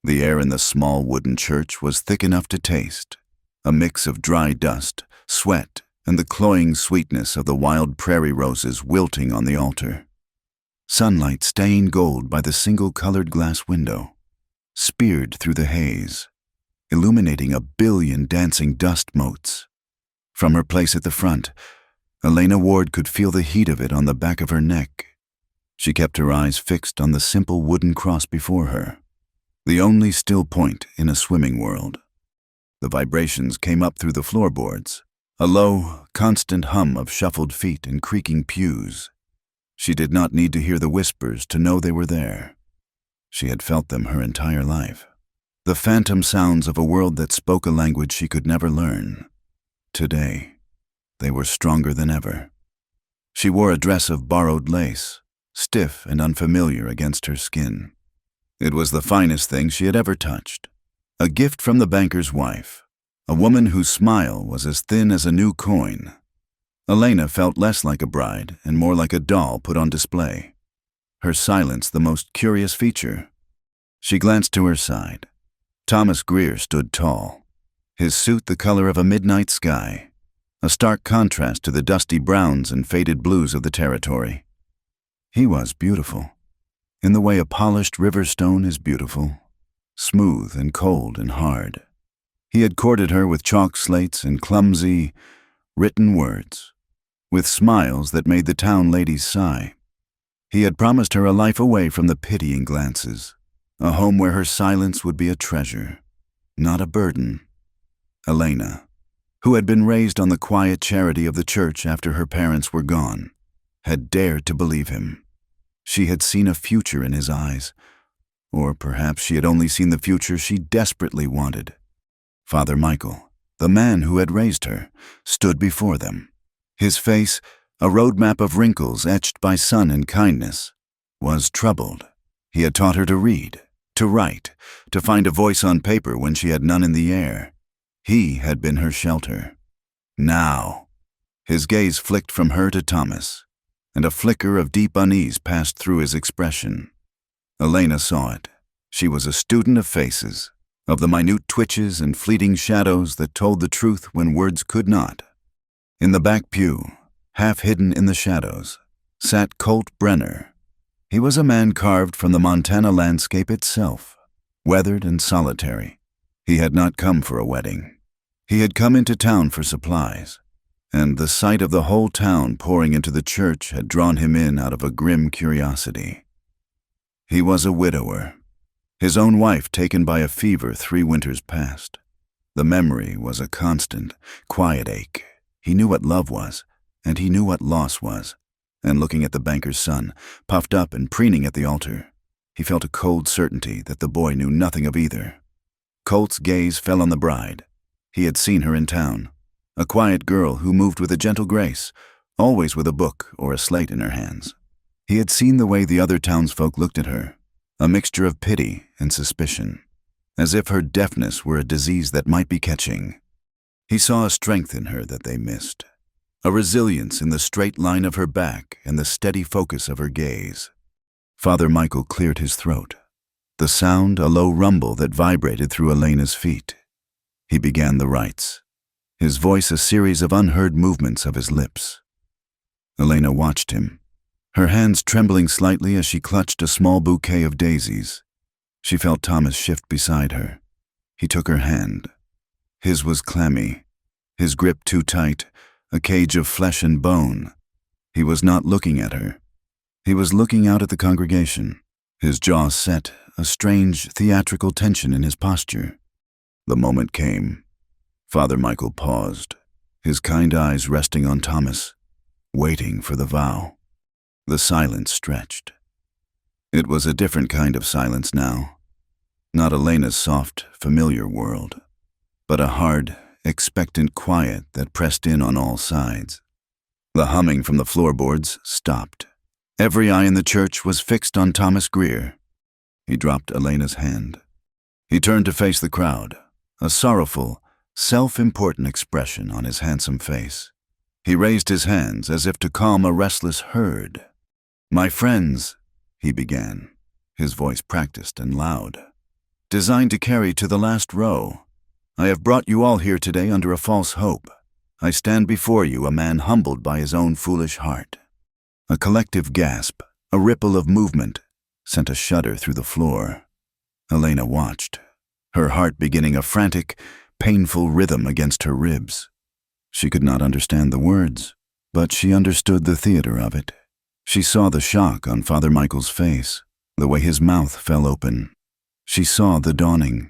The air in the small wooden church was thick enough to taste, a mix of dry dust, sweat, and the cloying sweetness of the wild prairie roses wilting on the altar. Sunlight stained gold by the single-colored glass window, speared through the haze, illuminating a billion dancing dust motes. From her place at the front, Elena Ward could feel the heat of it on the back of her neck. She kept her eyes fixed on the simple wooden cross before her, the only still point in a swimming world. The vibrations came up through the floorboards, a low, constant hum of shuffled feet and creaking pews. She did not need to hear the whispers to know they were there. She had felt them her entire life. The phantom sounds of a world that spoke a language she could never learn. Today, they were stronger than ever. She wore a dress of borrowed lace, stiff and unfamiliar against her skin. It was the finest thing she had ever touched, a gift from the banker's wife, a woman whose smile was as thin as a new coin. Elena felt less like a bride and more like a doll put on display, her silence the most curious feature. She glanced to her side. Thomas Greer stood tall, his suit the color of a midnight sky, a stark contrast to the dusty browns and faded blues of the territory. He was beautiful, in the way a polished river stone is beautiful, smooth and cold and hard. He had courted her with chalk slates and clumsy, written words, with smiles that made the town ladies sigh. He had promised her a life away from the pitying glances, a home where her silence would be a treasure, not a burden. Elena, who had been raised on the quiet charity of the church after her parents were gone, had dared to believe him. She had seen a future in his eyes, or perhaps she had only seen the future she desperately wanted. Father Michael, the man who had raised her, stood before them. His face, a roadmap of wrinkles etched by sun and kindness, was troubled. He had taught her to read, to write, to find a voice on paper when she had none in the air. He had been her shelter. Now, his gaze flicked from her to Thomas, and a flicker of deep unease passed through his expression. Elena saw it. She was a student of faces, of the minute twitches and fleeting shadows that told the truth when words could not. In the back pew, half hidden in the shadows, sat Colt Brenner. He was a man carved from the Montana landscape itself, weathered and solitary. He had not come for a wedding. He had come into town for supplies, and the sight of the whole town pouring into the church had drawn him in out of a grim curiosity. He was a widower, his own wife taken by a fever 3 winters past. The memory was a constant, quiet ache. He knew what love was, and he knew what loss was. And looking at the banker's son, puffed up and preening at the altar, he felt a cold certainty that the boy knew nothing of either. Colt's gaze fell on the bride. He had seen her in town, a quiet girl who moved with a gentle grace, always with a book or a slate in her hands. He had seen the way the other townsfolk looked at her, a mixture of pity and suspicion, as if her deafness were a disease that might be catching. He saw a strength in her that they missed, a resilience in the straight line of her back and the steady focus of her gaze. Father Michael cleared his throat, the sound a low rumble that vibrated through Elena's feet. He began the rites, his voice a series of unheard movements of his lips. Elena watched him, her hands trembling slightly as she clutched a small bouquet of daisies. She felt Thomas shift beside her. He took her hand. His was clammy, his grip too tight, a cage of flesh and bone. He was not looking at her. He was looking out at the congregation, his jaw set, a strange theatrical tension in his posture. The moment came. Father Michael paused, his kind eyes resting on Thomas, waiting for the vow. The silence stretched. It was a different kind of silence now, not Elena's soft, familiar world, but a hard, expectant quiet that pressed in on all sides. The humming from the floorboards stopped. Every eye in the church was fixed on Thomas Greer. He dropped Elena's hand. He turned to face the crowd, a sorrowful, self-important expression on his handsome face. He raised his hands as if to calm a restless herd. "My friends," he began, his voice practiced and loud. designed to carry to the last row. I have brought you all here today under a false hope. I stand before you a man humbled by his own foolish heart. A collective gasp, a ripple of movement, sent a shudder through the floor. Elena watched, her heart beginning a frantic, painful rhythm against her ribs. She could not understand the words, but she understood the theater of it. She saw the shock on Father Michael's face, the way his mouth fell open. She saw the dawning,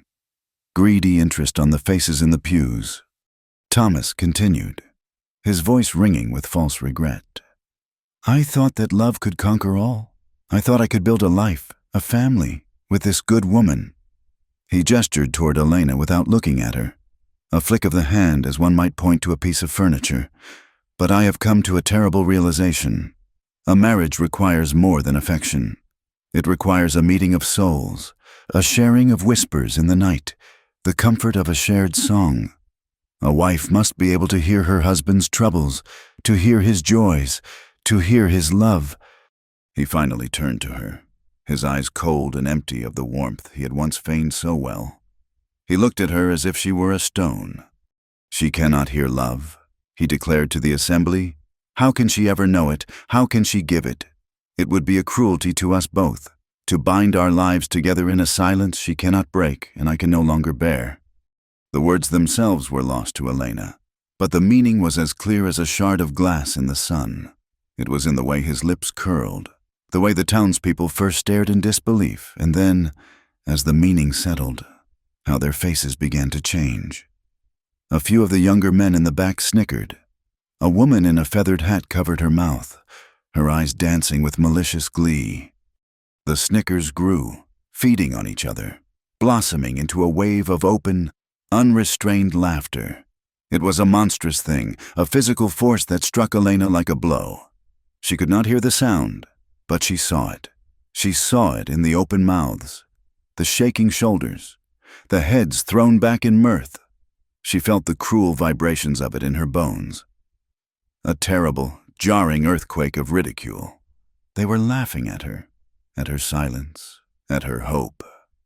greedy interest on the faces in the pews. Thomas continued, his voice ringing with false regret. I thought that love could conquer all. I thought I could build a life, a family, with this good woman. He gestured toward Elena without looking at her, a flick of the hand as one might point to a piece of furniture. But I have come to a terrible realization. A marriage requires more than affection. It requires a meeting of souls, a sharing of whispers in the night, the comfort of a shared song. A wife must be able to hear her husband's troubles, to hear his joys, to hear his love. He finally turned to her, his eyes cold and empty of the warmth he had once feigned so well. He looked at her as if she were a stone. She cannot hear love, he declared to the assembly. How can she ever know it? How can she give it? It would be a cruelty to us both, to bind our lives together in a silence she cannot break and I can no longer bear. The words themselves were lost to Elena, but the meaning was as clear as a shard of glass in the sun. It was in the way his lips curled, the way the townspeople first stared in disbelief, and then, as the meaning settled, how their faces began to change. A few of the younger men in the back snickered. A woman in a feathered hat covered her mouth, her eyes dancing with malicious glee. The snickers grew, feeding on each other, blossoming into a wave of open, unrestrained laughter. It was a monstrous thing, a physical force that struck Elena like a blow. She could not hear the sound, but she saw it. She saw it in the open mouths, the shaking shoulders, the heads thrown back in mirth. She felt the cruel vibrations of it in her bones. A terrible, jarring earthquake of ridicule. They were laughing at her silence, at her hope,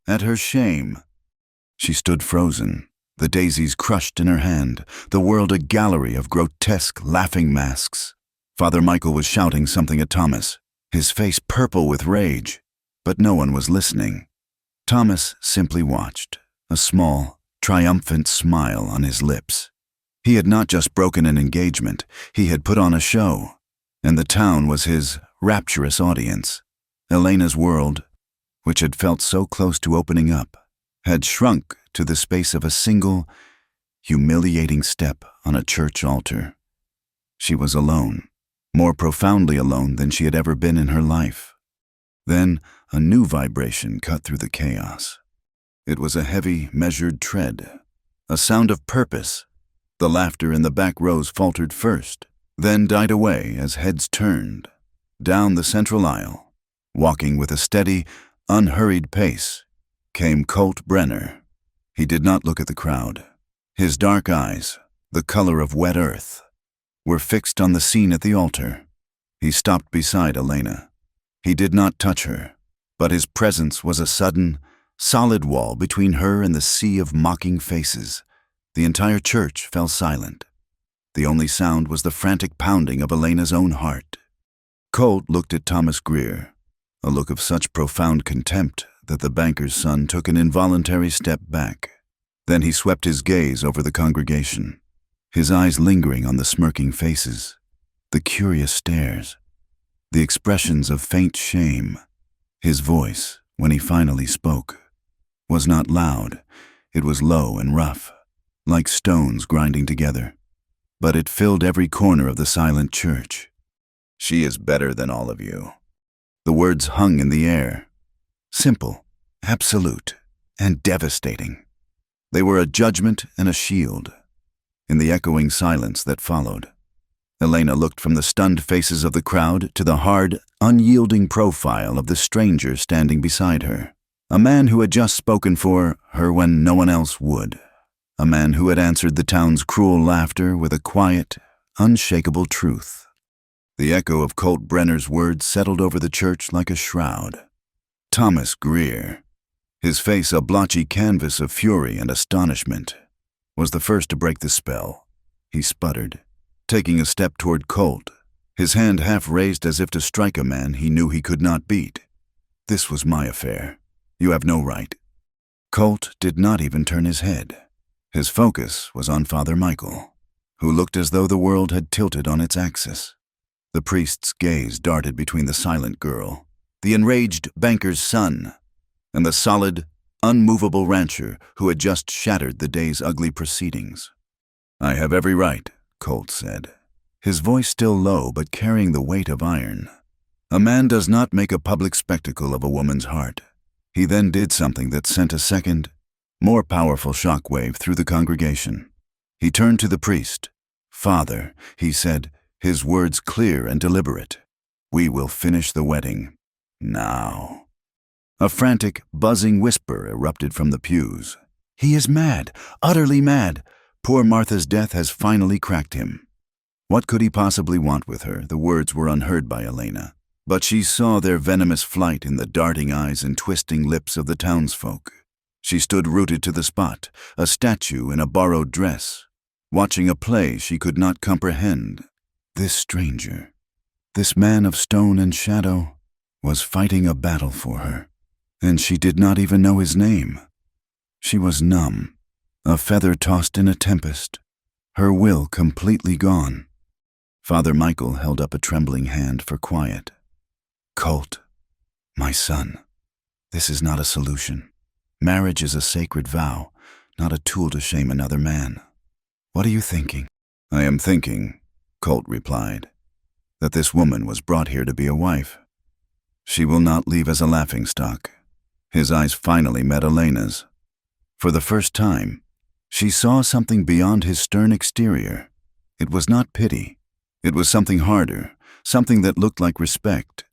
at her shame. She stood frozen, the daisies crushed in her hand, the world a gallery of grotesque, laughing masks. Father Michael was shouting something at Thomas, his face purple with rage, but no one was listening. Thomas simply watched, a small, triumphant smile on his lips. He had not just broken an engagement, he had put on a show, and the town was his rapturous audience. Elena's world, which had felt so close to opening up, had shrunk to the space of a single, humiliating step on a church altar. She was alone, more profoundly alone than she had ever been in her life. Then a new vibration cut through the chaos. It was a heavy, measured tread, a sound of purpose. The laughter in the back rows faltered first, then died away as heads turned. Down the central aisle, walking with a steady, unhurried pace, came Colt Brenner. He did not look at the crowd. His dark eyes, the color of wet earth, were fixed on the scene at the altar. He stopped beside Elena. He did not touch her, but his presence was a sudden, solid wall between her and the sea of mocking faces. The entire church fell silent. The only sound was the frantic pounding of Elena's own heart. Colt looked at Thomas Greer, a look of such profound contempt that the banker's son took an involuntary step back. Then he swept his gaze over the congregation, his eyes lingering on the smirking faces, the curious stares, the expressions of faint shame. His voice, when he finally spoke, was not loud. It was low and rough, like stones grinding together, but it filled every corner of the silent church. She is better than all of you. The words hung in the air, simple, absolute, and devastating. They were a judgment and a shield. In the echoing silence that followed, Elena looked from the stunned faces of the crowd to the hard, unyielding profile of the stranger standing beside her, a man who had just spoken for her when no one else would, a man who had answered the town's cruel laughter with a quiet, unshakable truth. The echo of Colt Brenner's words settled over the church like a shroud. Thomas Greer. his face a blotchy canvas of fury and astonishment, was the first to break the spell. He sputtered, taking a step toward Colt, his hand half raised as if to strike a man he knew he could not beat. "This was my affair. You have no right." Colt did not even turn his head. His focus was on Father Michael, who looked as though the world had tilted on its axis. The priest's gaze darted between the silent girl, the enraged banker's son, and the solid, unmovable rancher who had just shattered the day's ugly proceedings. "I have every right," Colt said, his voice still low but carrying the weight of iron. "A man does not make a public spectacle of a woman's heart." He then did something that sent a second, more powerful shockwave through the congregation. He turned to the priest. "Father," he said, his words clear and deliberate, "we will finish the wedding now." A frantic, buzzing whisper erupted from the pews. "He is mad, utterly mad. Poor Martha's death has finally cracked him." What could he possibly want with her? The words were unheard by Elena, but she saw their venomous flight in the darting eyes and twisting lips of the townsfolk. She stood rooted to the spot, a statue in a borrowed dress, watching a play she could not comprehend. This stranger, this man of stone and shadow, was fighting a battle for her, and she did not even know his name. She was numb, a feather tossed in a tempest, her will completely gone. Father Michael held up a trembling hand for quiet. "Colt, my son, this is not a solution. Marriage is a sacred vow, not a tool to shame another man. What are you thinking?" "I am thinking," Colt replied, "that this woman was brought here to be a wife. She will not leave as a laughingstock." His eyes finally met Elena's. For the first time, she saw something beyond his stern exterior. It was not pity. It was something harder, something that looked like respect.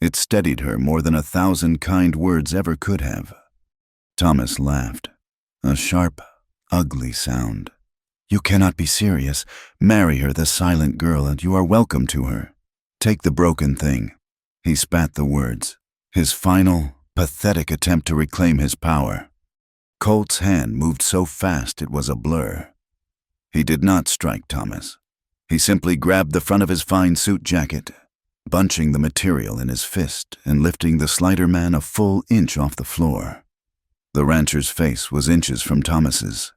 It steadied her more than 1,000 kind words ever could have. Thomas laughed, a sharp, ugly sound. "You cannot be serious. Marry her, the silent girl, and you are welcome to her. Take the broken thing." He spat the words, his final, pathetic attempt to reclaim his power. Colt's hand moved so fast it was a blur. He did not strike Thomas. He simply grabbed the front of his fine suit jacket, bunching the material in his fist and lifting the slighter man a full inch off the floor. The rancher's face was inches from Thomas's,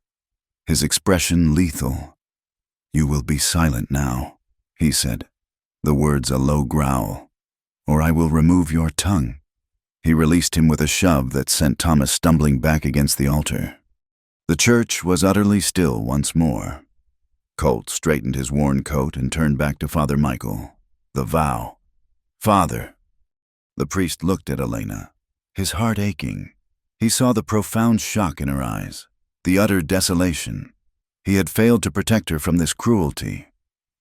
his expression lethal. "You will be silent now," he said, the words a low growl, "or I will remove your tongue." He released him with a shove that sent Thomas stumbling back against the altar. The church was utterly still once more. Colt straightened his worn coat and turned back to Father Michael. The vow. "Father." The priest looked at Elena, his heart aching. He saw the profound shock in her eyes, the utter desolation. He had failed to protect her from this cruelty.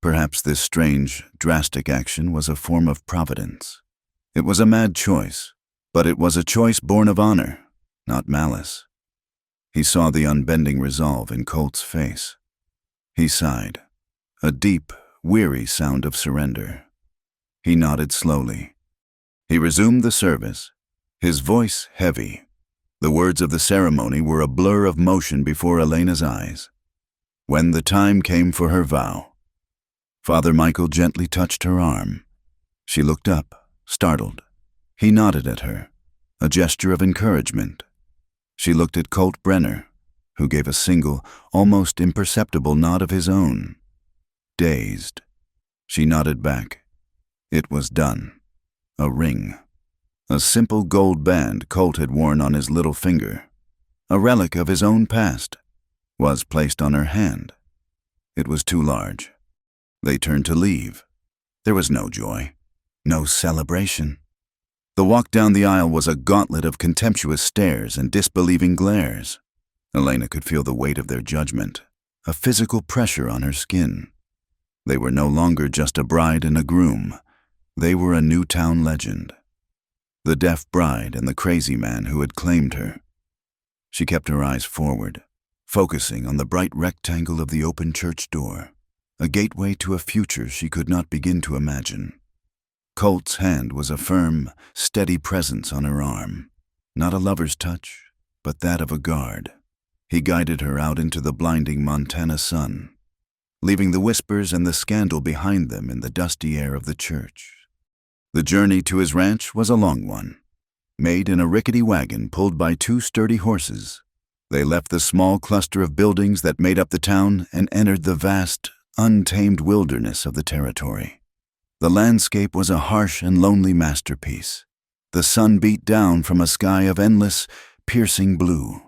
Perhaps this strange, drastic action was a form of providence. It was a mad choice, but it was a choice born of honor, not malice. He saw the unbending resolve in Colt's face. He sighed, a deep, weary sound of surrender. He nodded slowly. He resumed the service, his voice heavy. The words of the ceremony were a blur of motion before Elena's eyes. When the time came for her vow, Father Michael gently touched her arm. She looked up, startled. He nodded at her, a gesture of encouragement. She looked at Colt Brenner, who gave a single, almost imperceptible nod of his own. Dazed, she nodded back. It was done. A ring. A simple gold band Colt had worn on his little finger, a relic of his own past, was placed on her hand. It was too large. They turned to leave. There was no joy, no celebration. The walk down the aisle was a gauntlet of contemptuous stares and disbelieving glares. Elena could feel the weight of their judgment, a physical pressure on her skin. They were no longer just a bride and a groom. They were a new town legend. The deaf bride and the crazy man who had claimed her. She kept her eyes forward, focusing on the bright rectangle of the open church door, a gateway to a future she could not begin to imagine. Colt's hand was a firm, steady presence on her arm, not a lover's touch, but that of a guard. He guided her out into the blinding Montana sun, leaving the whispers and the scandal behind them in the dusty air of the church. The journey to his ranch was a long one, made in a rickety wagon pulled by 2 sturdy horses. They left the small cluster of buildings that made up the town and entered the vast, untamed wilderness of the territory. The landscape was a harsh and lonely masterpiece. The sun beat down from a sky of endless, piercing blue,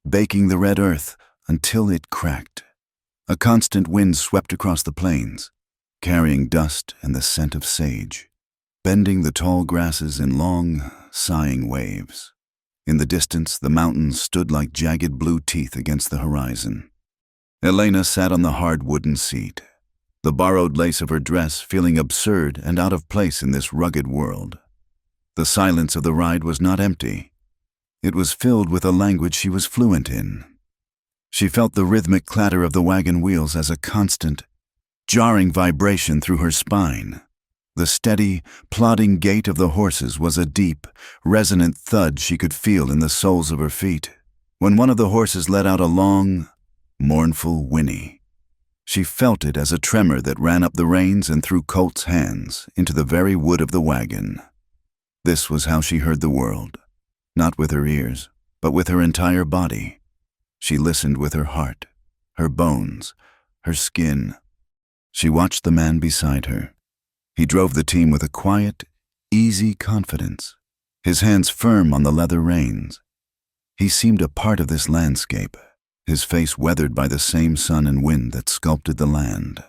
baking the red earth until it cracked. A constant wind swept across the plains, carrying dust and the scent of sage, bending the tall grasses in long, sighing waves. In the distance, the mountains stood like jagged blue teeth against the horizon. Elena sat on the hard wooden seat, the borrowed lace of her dress feeling absurd and out of place in this rugged world. The silence of the ride was not empty. It was filled with a language she was fluent in. She felt the rhythmic clatter of the wagon wheels as a constant, jarring vibration through her spine. The steady, plodding gait of the horses was a deep, resonant thud she could feel in the soles of her feet. When one of the horses let out a long, mournful whinny, she felt it as a tremor that ran up the reins and through Colt's hands into the very wood of the wagon. This was how she heard the world, not with her ears, but with her entire body. She listened with her heart, her bones, her skin. She watched the man beside her. He drove the team with a quiet, easy confidence, his hands firm on the leather reins. He seemed a part of this landscape, his face weathered by the same sun and wind that sculpted the land.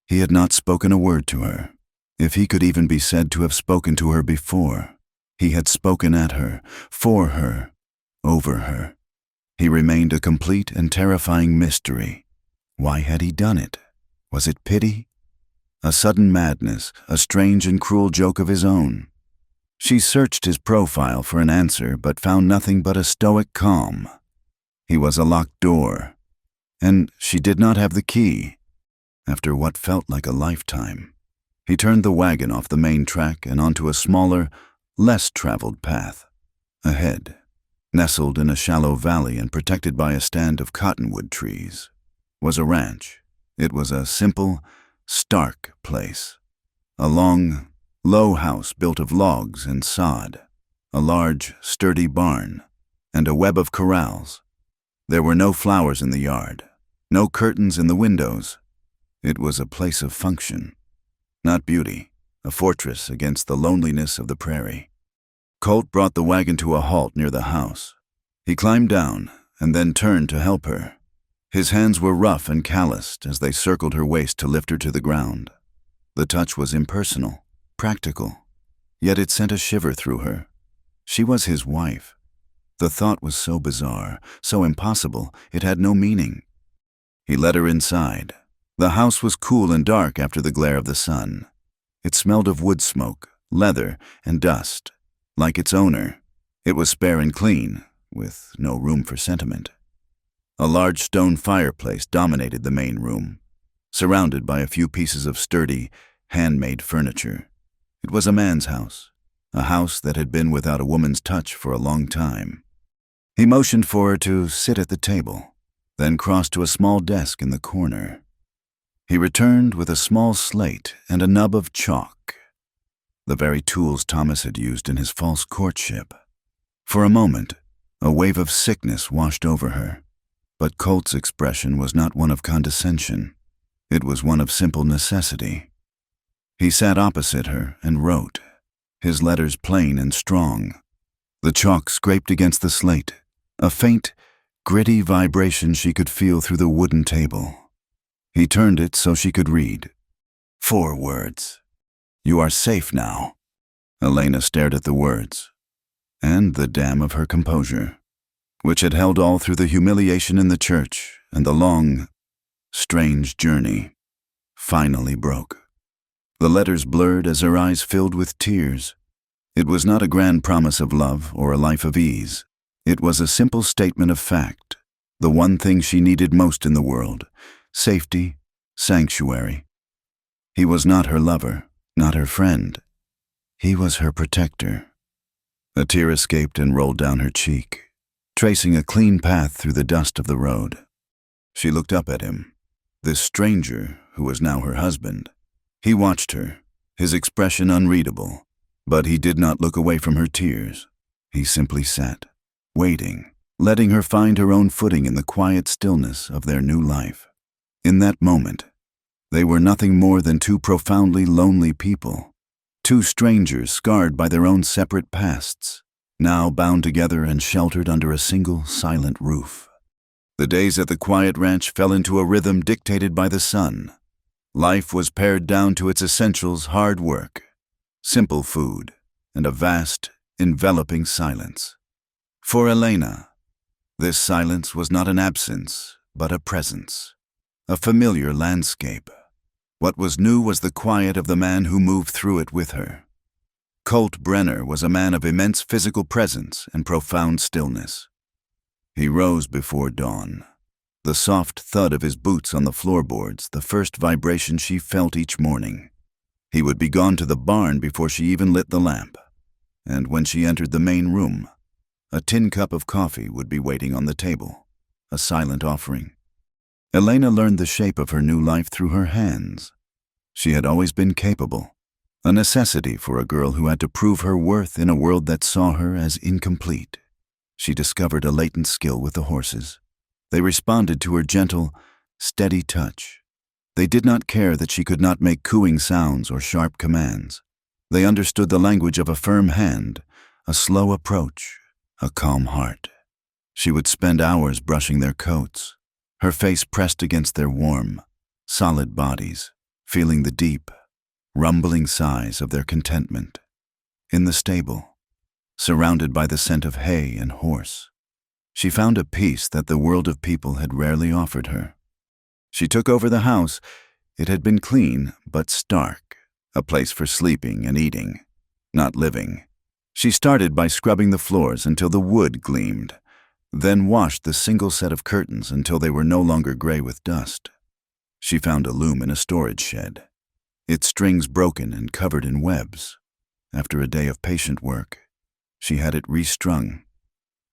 He had not spoken a word to her, if he could even be said to have spoken to her before. He had spoken at her, for her, over her. He remained a complete and terrifying mystery. Why had he done it? Was it pity? A sudden madness, a strange and cruel joke of his own? She searched his profile for an answer, but found nothing but a stoic calm. He was a locked door, and she did not have the key. After what felt like a lifetime, he turned the wagon off the main track and onto a smaller, less traveled path. Ahead, nestled in a shallow valley and protected by a stand of cottonwood trees, was a ranch. It was a simple, stark place. A long, low house built of logs and sod, a large, sturdy barn, and a web of corrals. There were no flowers in the yard, no curtains in the windows. It was a place of function, not beauty, a fortress against the loneliness of the prairie. Colt brought the wagon to a halt near the house. He climbed down and then turned to help her. His hands were rough and calloused as they circled her waist to lift her to the ground. The touch was impersonal, practical, yet it sent a shiver through her. She was his wife. The thought was so bizarre, so impossible, it had no meaning. He led her inside. The house was cool and dark after the glare of the sun. It smelled of wood smoke, leather, and dust. Like its owner, it was spare and clean, with no room for sentiment. A large stone fireplace dominated the main room, surrounded by a few pieces of sturdy, handmade furniture. It was a man's house, a house that had been without a woman's touch for a long time. He motioned for her to sit at the table, then crossed to a small desk in the corner. He returned with a small slate and a nub of chalk, the very tools Thomas had used in his false courtship. For a moment, a wave of sickness washed over her. But Colt's expression was not one of condescension. It was one of simple necessity. He sat opposite her and wrote, his letters plain and strong. The chalk scraped against the slate, a faint, gritty vibration she could feel through the wooden table. He turned it so she could read. 4 words. "You are safe now." Elena stared at the words, and the dam of her composure, which had held all through the humiliation in the church and the long, strange journey, finally broke. The letters blurred as her eyes filled with tears. It was not a grand promise of love or a life of ease. It was a simple statement of fact, the one thing she needed most in the world: safety, sanctuary. He was not her lover, not her friend. He was her protector. A tear escaped and rolled down her cheek. tracing a clean path through the dust of the road. She looked up at him, this stranger who was now her husband. He watched her, his expression unreadable, but he did not look away from her tears. He simply sat, waiting, letting her find her own footing in the quiet stillness of their new life. In that moment, they were nothing more than two profoundly lonely people, two strangers scarred by their own separate pasts, now bound together and sheltered under a single silent roof. The days at the quiet ranch fell into a rhythm dictated by the sun. Life was pared down to its essentials: hard work, simple food, and a vast, enveloping silence. For Elena, this silence was not an absence, but a presence, a familiar landscape. What was new was the quiet of the man who moved through it with her. Colt Brenner was a man of immense physical presence and profound stillness. He rose before dawn. The soft thud of his boots on the floorboards, the first vibration she felt each morning. He would be gone to the barn before she even lit the lamp. And when she entered the main room, a tin cup of coffee would be waiting on the table, a silent offering. Elena learned the shape of her new life through her hands. She had always been capable, a necessity for a girl who had to prove her worth in a world that saw her as incomplete. She discovered a latent skill with the horses. They responded to her gentle, steady touch. They did not care that she could not make cooing sounds or sharp commands. They understood the language of a firm hand, a slow approach, a calm heart. She would spend hours brushing their coats, her face pressed against their warm, solid bodies, feeling the deep, rumbling sighs of their contentment. In the stable, surrounded by the scent of hay and horse, she found a peace that the world of people had rarely offered her. She took over the house. It had been clean, but stark, a place for sleeping and eating, not living. She started by scrubbing the floors until the wood gleamed, then washed the single set of curtains until they were no longer gray with dust. She found a loom in a storage shed, its strings broken and covered in webs. After a day of patient work, she had it restrung.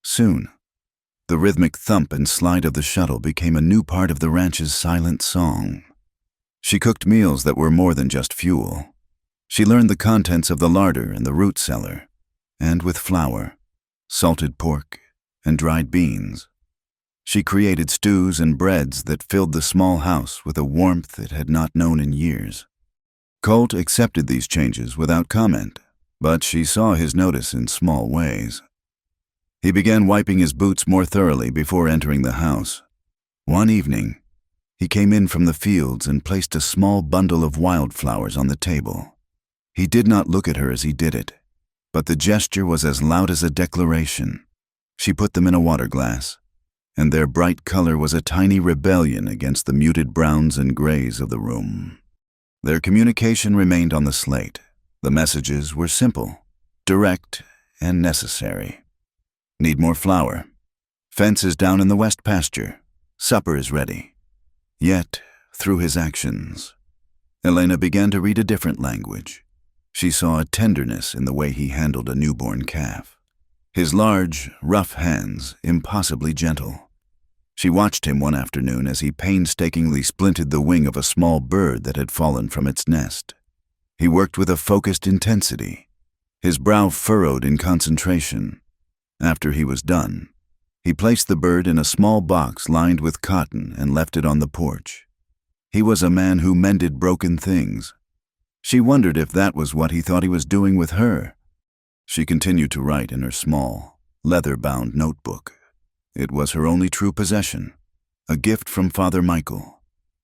Soon, the rhythmic thump and slide of the shuttle became a new part of the ranch's silent song. She cooked meals that were more than just fuel. She learned the contents of the larder and the root cellar, and with flour, salted pork, and dried beans. She created stews and breads that filled the small house with a warmth it had not known in years. Colt accepted these changes without comment, but she saw his notice in small ways. He began wiping his boots more thoroughly before entering the house. One evening, he came in from the fields and placed a small bundle of wildflowers on the table. He did not look at her as he did it, but the gesture was as loud as a declaration. She put them in a water glass, and their bright color was a tiny rebellion against the muted browns and grays of the room. Their communication remained on the slate. The messages were simple, direct, and necessary. Need more flour. Fence is down in the west pasture. Supper is ready. Yet, through his actions, Elena began to read a different language. She saw a tenderness in the way he handled a newborn calf. His large, rough hands, impossibly gentle. She watched him one afternoon as he painstakingly splinted the wing of a small bird that had fallen from its nest. He worked with a focused intensity, his brow furrowed in concentration. After he was done, he placed the bird in a small box lined with cotton and left it on the porch. He was a man who mended broken things. She wondered if that was what he thought he was doing with her. She continued to write in her small, leather-bound notebook. It was her only true possession, a gift from Father Michael.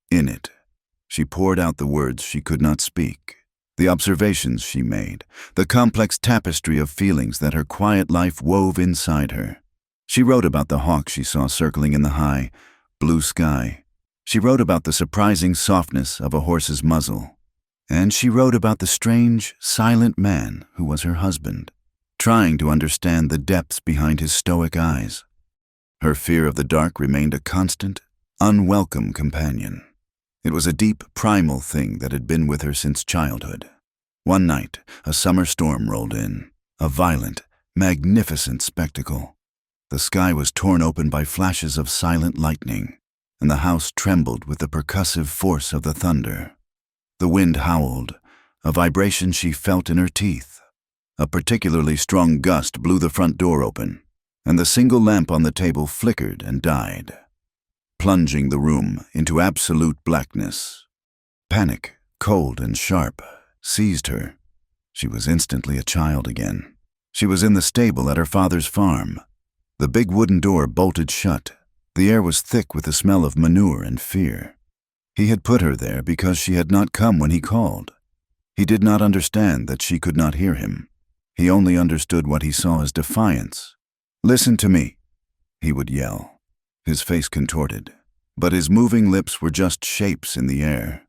In it, she poured out the words she could not speak, the observations she made, the complex tapestry of feelings that her quiet life wove inside her. She wrote about the hawk she saw circling in the high, blue sky. She wrote about the surprising softness of a horse's muzzle. And she wrote about the strange, silent man who was her husband, trying to understand the depths behind his stoic eyes. Her fear of the dark remained a constant, unwelcome companion. It was a deep, primal thing that had been with her since childhood. One night, a summer storm rolled in, a violent, magnificent spectacle. The sky was torn open by flashes of silent lightning, and the house trembled with the percussive force of the thunder. The wind howled, a vibration she felt in her teeth. A particularly strong gust blew the front door open, and the single lamp on the table flickered and died, plunging the room into absolute blackness. Panic, cold and sharp, seized her. She was instantly a child again. She was in the stable at her father's farm. The big wooden door bolted shut. The air was thick with the smell of manure and fear. He had put her there because she had not come when he called. He did not understand that she could not hear him. He only understood what he saw as defiance. "Listen to me," he would yell. His face contorted, but his moving lips were just shapes in the air.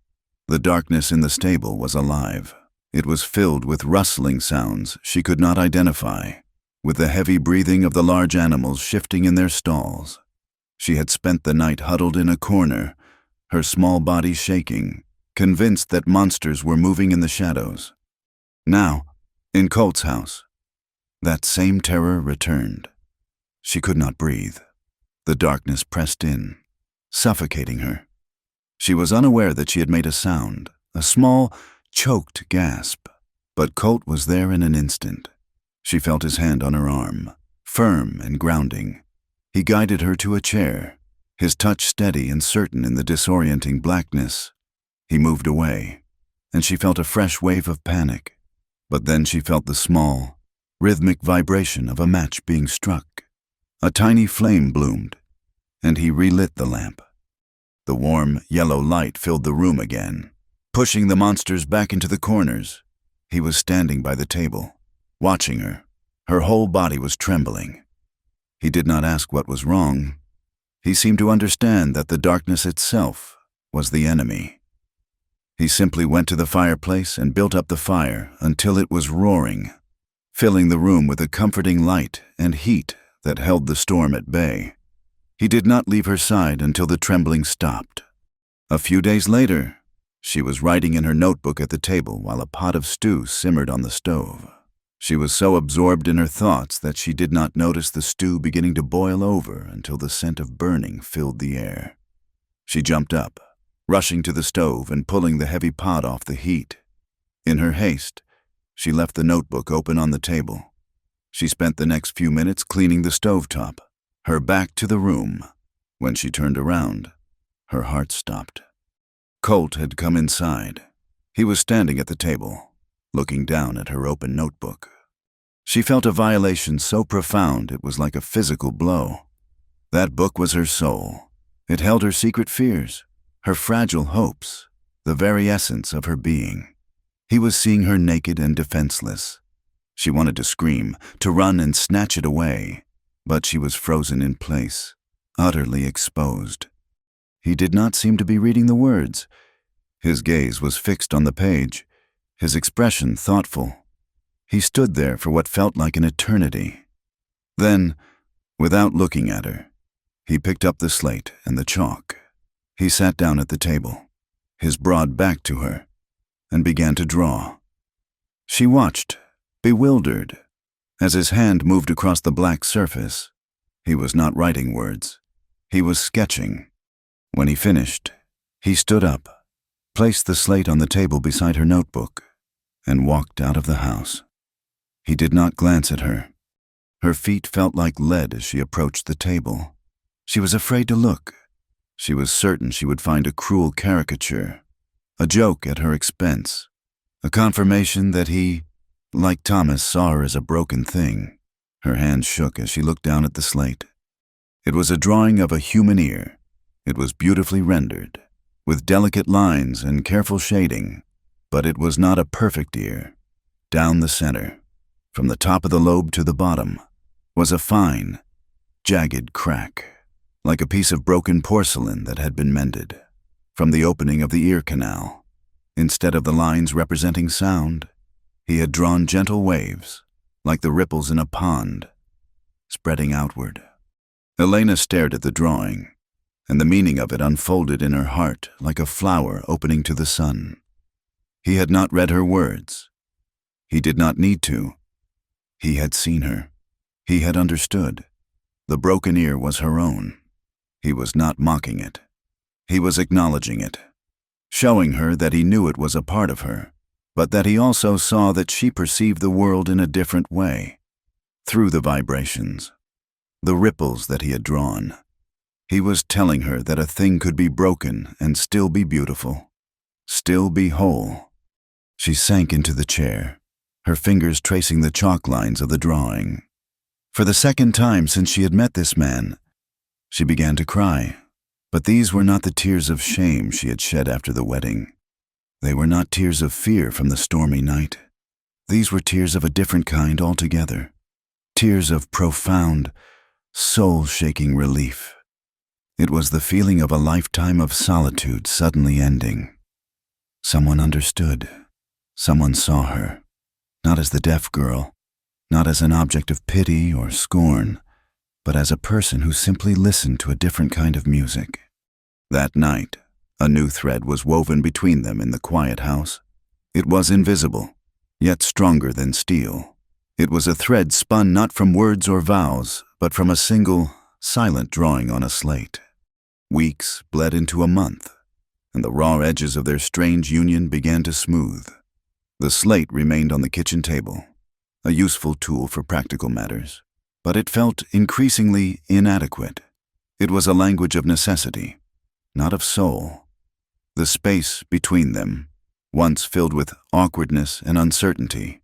The darkness in the stable was alive. It was filled with rustling sounds she could not identify, with the heavy breathing of the large animals shifting in their stalls. She had spent the night huddled in a corner, her small body shaking, convinced that monsters were moving in the shadows. Now, in Colt's house, that same terror returned. She could not breathe. The darkness pressed in, suffocating her. She was unaware that she had made a sound, a small, choked gasp, but Colt was there in an instant. She felt his hand on her arm, firm and grounding. He guided her to a chair, his touch steady and certain in the disorienting blackness. He moved away, and she felt a fresh wave of panic. But then she felt the small, rhythmic vibration of a match being struck. A tiny flame bloomed, and he relit the lamp. The warm, yellow light filled the room again, pushing the monsters back into the corners. He was standing by the table, watching her. Her whole body was trembling. He did not ask what was wrong. He seemed to understand that the darkness itself was the enemy. He simply went to the fireplace and built up the fire until it was roaring, filling the room with a comforting light and heat that held the storm at bay. He did not leave her side until the trembling stopped. A few days later, she was writing in her notebook at the table while a pot of stew simmered on the stove. She was so absorbed in her thoughts that she did not notice the stew beginning to boil over until the scent of burning filled the air. She jumped up, rushing to the stove and pulling the heavy pot off the heat. In her haste, she left the notebook open on the table. She spent the next few minutes cleaning the stovetop, her back to the room. When she turned around, her heart stopped. Colt had come inside. He was standing at the table, looking down at her open notebook. She felt a violation so profound it was like a physical blow. That book was her soul. It held her secret fears, her fragile hopes, the very essence of her being. He was seeing her naked and defenseless. She wanted to scream, to run and snatch it away, but she was frozen in place, utterly exposed. He did not seem to be reading the words. His gaze was fixed on the page, his expression thoughtful. He stood there for what felt like an eternity. Then, without looking at her, he picked up the slate and the chalk. He sat down at the table, his broad back to her, and began to draw. She watched, bewildered, as his hand moved across the black surface. He was not writing words. He was sketching. When he finished, he stood up, placed the slate on the table beside her notebook, and walked out of the house. He did not glance at her. Her feet felt like lead as she approached the table. She was afraid to look. She was certain she would find a cruel caricature, a joke at her expense, a confirmation that he, like Thomas, saw her as a broken thing. Her hand shook as she looked down at the slate. It was a drawing of a human ear. It was beautifully rendered, with delicate lines and careful shading, but it was not a perfect ear. Down the center, from the top of the lobe to the bottom, was a fine, jagged crack, like a piece of broken porcelain that had been mended. From the opening of the ear canal, instead of the lines representing sound, he had drawn gentle waves, like the ripples in a pond, spreading outward. Elena stared at the drawing, and the meaning of it unfolded in her heart like a flower opening to the sun. He had not read her words. He did not need to. He had seen her. He had understood. The broken ear was her own. He was not mocking it. He was acknowledging it, showing her that he knew it was a part of her, but that he also saw that she perceived the world in a different way, through the vibrations, the ripples that he had drawn. He was telling her that a thing could be broken and still be beautiful, still be whole. She sank into the chair, her fingers tracing the chalk lines of the drawing. For the second time since she had met this man, she began to cry. But these were not the tears of shame she had shed after the wedding. They were not tears of fear from the stormy night. These were tears of a different kind altogether. Tears of profound, soul-shaking relief. It was the feeling of a lifetime of solitude suddenly ending. Someone understood. Someone saw her. Not as the deaf girl, not as an object of pity or scorn, but as a person who simply listened to a different kind of music. That night, a new thread was woven between them in the quiet house. It was invisible, yet stronger than steel. It was a thread spun not from words or vows, but from a single, silent drawing on a slate. Weeks bled into a month, and the raw edges of their strange union began to smooth. The slate remained on the kitchen table, a useful tool for practical matters. But it felt increasingly inadequate. It was a language of necessity, not of soul. The space between them, once filled with awkwardness and uncertainty,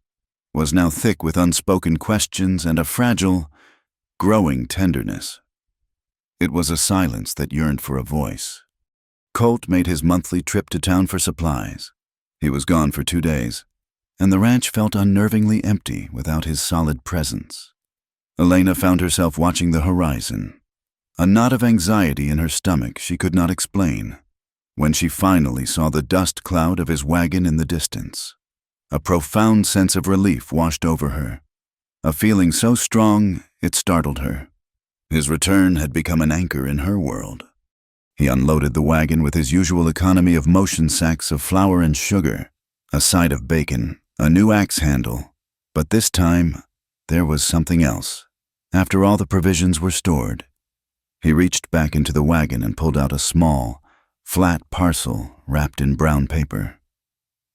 was now thick with unspoken questions and a fragile, growing tenderness. It was a silence that yearned for a voice. Colt made his monthly trip to town for supplies. He was gone for 2 days, and the ranch felt unnervingly empty without his solid presence. Elena found herself watching the horizon, a knot of anxiety in her stomach she could not explain, when she finally saw the dust cloud of his wagon in the distance. A profound sense of relief washed over her, a feeling so strong it startled her. His return had become an anchor in her world. He unloaded the wagon with his usual economy of motion sacks of flour and sugar, a side of bacon, a new axe handle, but this time there was something else. After all the provisions were stored, he reached back into the wagon and pulled out a small, flat parcel wrapped in brown paper.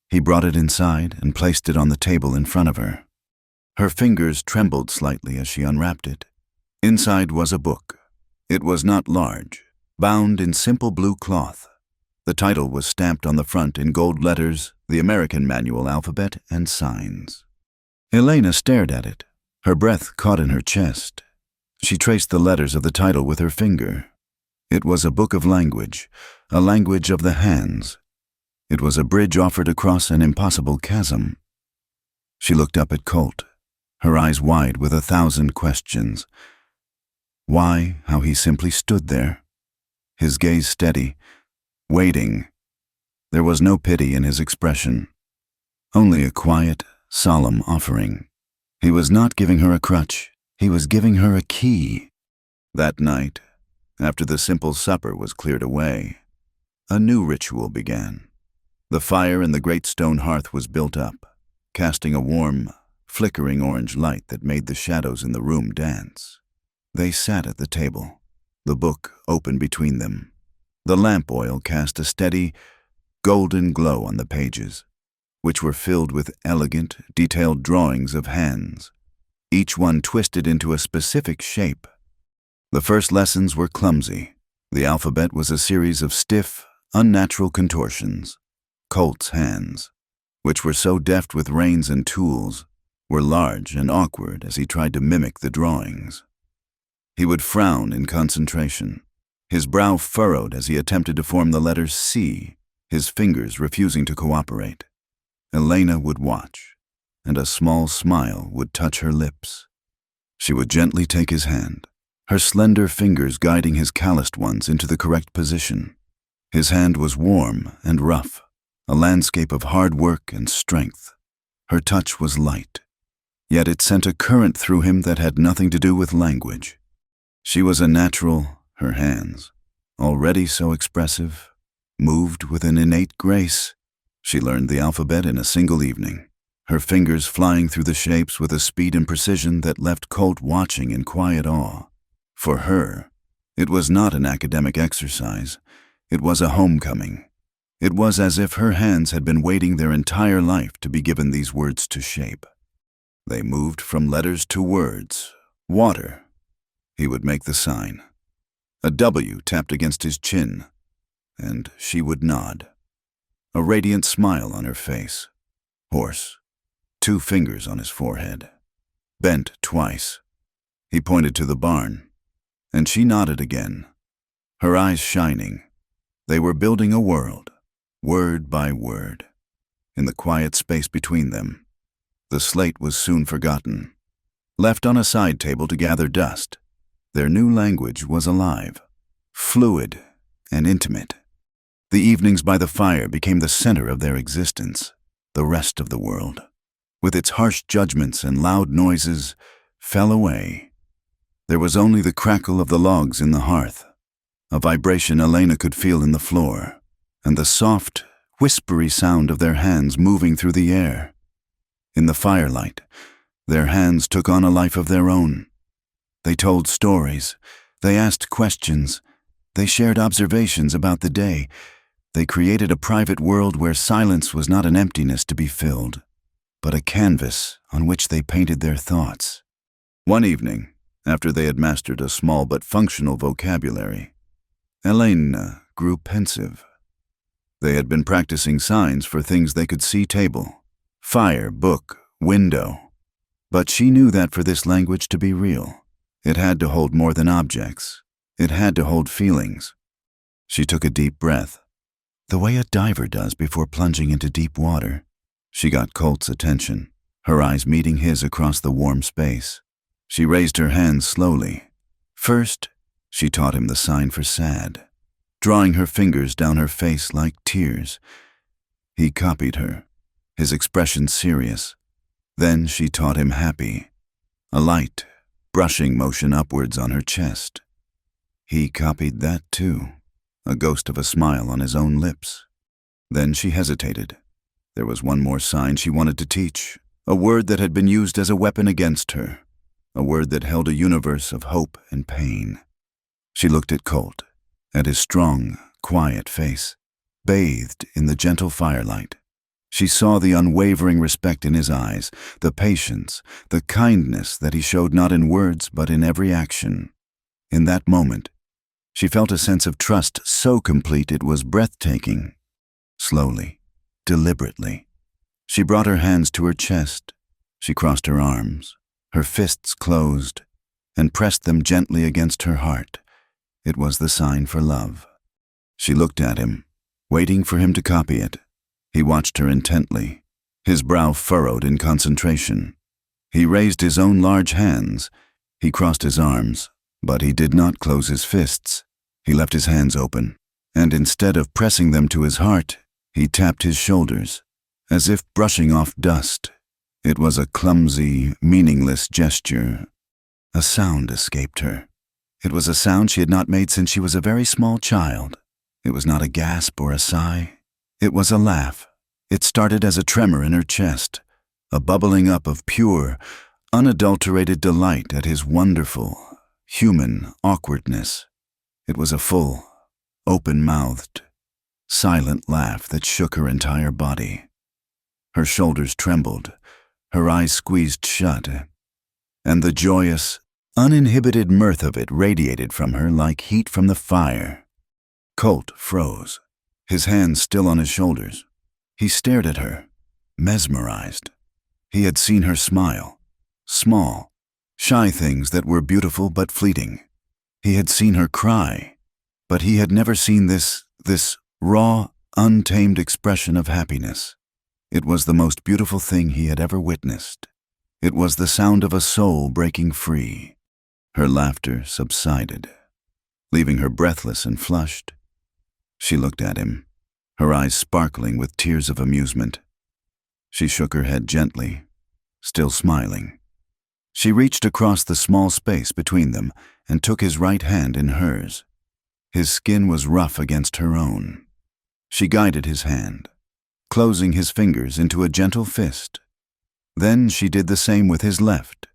He brought it inside and placed it on the table in front of her. Her fingers trembled slightly as she unwrapped it. Inside was a book. It was not large, bound in simple blue cloth. The title was stamped on the front in gold letters, the American manual alphabet and signs. Elena stared at it. Her breath caught in her chest. She traced the letters of the title with her finger. It was a book of language, a language of the hands. It was a bridge offered across an impossible chasm. She looked up at Colt, her eyes wide with 1,000 questions. Why, how he simply stood there, his gaze steady, waiting. There was no pity in his expression, only a quiet, solemn offering. He was not giving her a crutch, he was giving her a key. That night, after the simple supper was cleared away, a new ritual began. The fire in the great stone hearth was built up, casting a warm, flickering orange light that made the shadows in the room dance. They sat at the table, the book open between them. The lamp oil cast a steady, golden glow on the pages, which were filled with elegant, detailed drawings of hands, each one twisted into a specific shape. The first lessons were clumsy. The alphabet was a series of stiff, unnatural contortions. Colt's hands, which were so deft with reins and tools, were large and awkward as he tried to mimic the drawings. He would frown in concentration, his brow furrowed as he attempted to form the letter C, his fingers refusing to cooperate. Elena would watch, and a small smile would touch her lips. She would gently take his hand, her slender fingers guiding his calloused ones into the correct position. His hand was warm and rough, a landscape of hard work and strength. Her touch was light, yet it sent a current through him that had nothing to do with language. She was a natural, her hands, already so expressive, moved with an innate grace. She learned the alphabet in a single evening, her fingers flying through the shapes with a speed and precision that left Colt watching in quiet awe. For her, it was not an academic exercise. It was a homecoming. It was as if her hands had been waiting their entire life to be given these words to shape. They moved from letters to words. Water. He would make the sign. A W tapped against his chin, and she would nod. A radiant smile on her face. Horse. 2 fingers on his forehead. Bent twice. He pointed to the barn, and she nodded again, her eyes shining. They were building a world, word by word. In the quiet space between them, the slate was soon forgotten. Left on a side table to gather dust, their new language was alive, fluid and intimate. The evenings by the fire became the center of their existence. The rest of the world, with its harsh judgments and loud noises, fell away. There was only the crackle of the logs in the hearth, a vibration Elena could feel in the floor, and the soft, whispery sound of their hands moving through the air. In the firelight, their hands took on a life of their own. They told stories, they asked questions, they shared observations about the day. They created a private world where silence was not an emptiness to be filled, but a canvas on which they painted their thoughts. One evening, after they had mastered a small but functional vocabulary, Elena grew pensive. They had been practicing signs for things they could see: table, fire, book, window. But she knew that for this language to be real, it had to hold more than objects. It had to hold feelings. She took a deep breath, the way a diver does before plunging into deep water. She got Colt's attention, her eyes meeting his across the warm space. She raised her hands slowly. First, she taught him the sign for sad, drawing her fingers down her face like tears. He copied her, his expression serious. Then she taught him happy, a light, brushing motion upwards on her chest. He copied that too, a ghost of a smile on his own lips. Then she hesitated. There was one more sign she wanted to teach, a word that had been used as a weapon against her, a word that held a universe of hope and pain. She looked at Colt, at his strong, quiet face, bathed in the gentle firelight. She saw the unwavering respect in his eyes, the patience, the kindness that he showed not in words but in every action. In that moment, she felt a sense of trust so complete it was breathtaking. Slowly, deliberately, she brought her hands to her chest. She crossed her arms, her fists closed, and pressed them gently against her heart. It was the sign for love. She looked at him, waiting for him to copy it. He watched her intently, his brow furrowed in concentration. He raised his own large hands. He crossed his arms, but he did not close his fists. He left his hands open, and instead of pressing them to his heart, he tapped his shoulders, as if brushing off dust. It was a clumsy, meaningless gesture. A sound escaped her. It was a sound she had not made since she was a very small child. It was not a gasp or a sigh. It was a laugh. It started as a tremor in her chest, a bubbling up of pure, unadulterated delight at his wonderful, human awkwardness. It was a full, open-mouthed, silent laugh that shook her entire body. Her shoulders trembled, her eyes squeezed shut, and the joyous, uninhibited mirth of it radiated from her like heat from the fire. Colt froze, his hands still on his shoulders. He stared at her, mesmerized. He had seen her smile, small, shy things that were beautiful but fleeting. He had seen her cry, but he had never seen this raw, untamed expression of happiness. It was the most beautiful thing he had ever witnessed. It was the sound of a soul breaking free. Her laughter subsided, leaving her breathless and flushed. She looked at him, her eyes sparkling with tears of amusement. She shook her head gently, still smiling. She reached across the small space between them and took his right hand in hers. His skin was rough against her own. She guided his hand, closing his fingers into a gentle fist. Then she did the same with his left.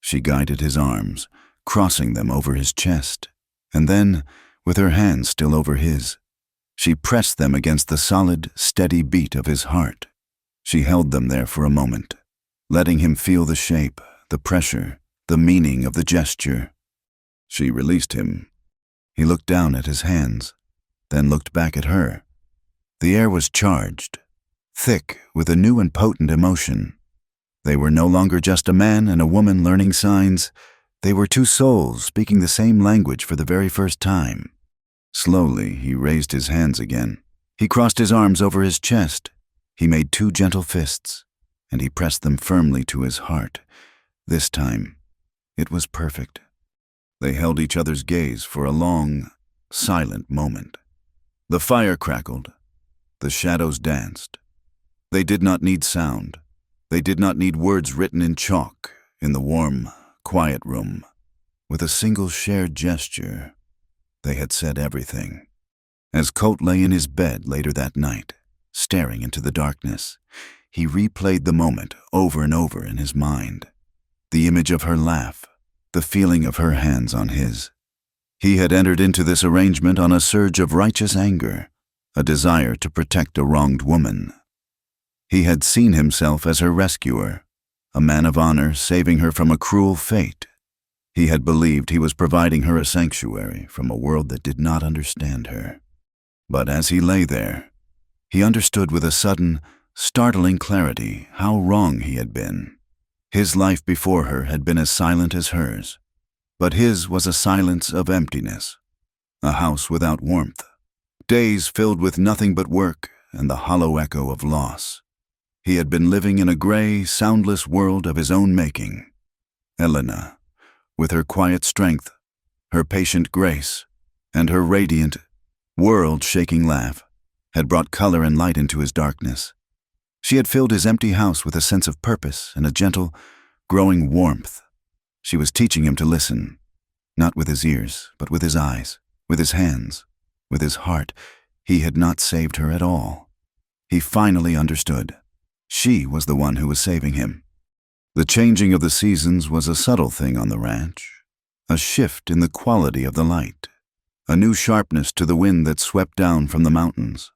She guided his arms, crossing them over his chest, and then, with her hands still over his, she pressed them against the solid, steady beat of his heart. She held them there for a moment, letting him feel the shape, the pressure, the meaning of the gesture. She released him. He looked down at his hands, then looked back at her. The air was charged, thick with a new and potent emotion. They were no longer just a man and a woman learning signs. They were two souls speaking the same language for the very first time. Slowly, he raised his hands again. He crossed his arms over his chest. He made two gentle fists, and he pressed them firmly to his heart. This time, it was perfect. They held each other's gaze for a long, silent moment. The fire crackled. The shadows danced. They did not need sound. They did not need words written in chalk in the warm, quiet room. With a single shared gesture, they had said everything. As Colt lay in his bed later that night, staring into the darkness, he replayed the moment over and over in his mind. The image of her laugh, the feeling of her hands on his. He had entered into this arrangement on a surge of righteous anger, a desire to protect a wronged woman. He had seen himself as her rescuer, a man of honor saving her from a cruel fate. He had believed he was providing her a sanctuary from a world that did not understand her. But as he lay there, he understood with a sudden, startling clarity how wrong he had been. His life before her had been as silent as hers, but his was a silence of emptiness, a house without warmth, days filled with nothing but work and the hollow echo of loss. He had been living in a gray, soundless world of his own making. Elena, with her quiet strength, her patient grace, and her radiant, world-shaking laugh, had brought color and light into his darkness. She had filled his empty house with a sense of purpose and a gentle, growing warmth. She was teaching him to listen, not with his ears, but with his eyes, with his hands, with his heart. He had not saved her at all. He finally understood. She was the one who was saving him. The changing of the seasons was a subtle thing on the ranch, a shift in the quality of the light, a new sharpness to the wind that swept down from the mountains.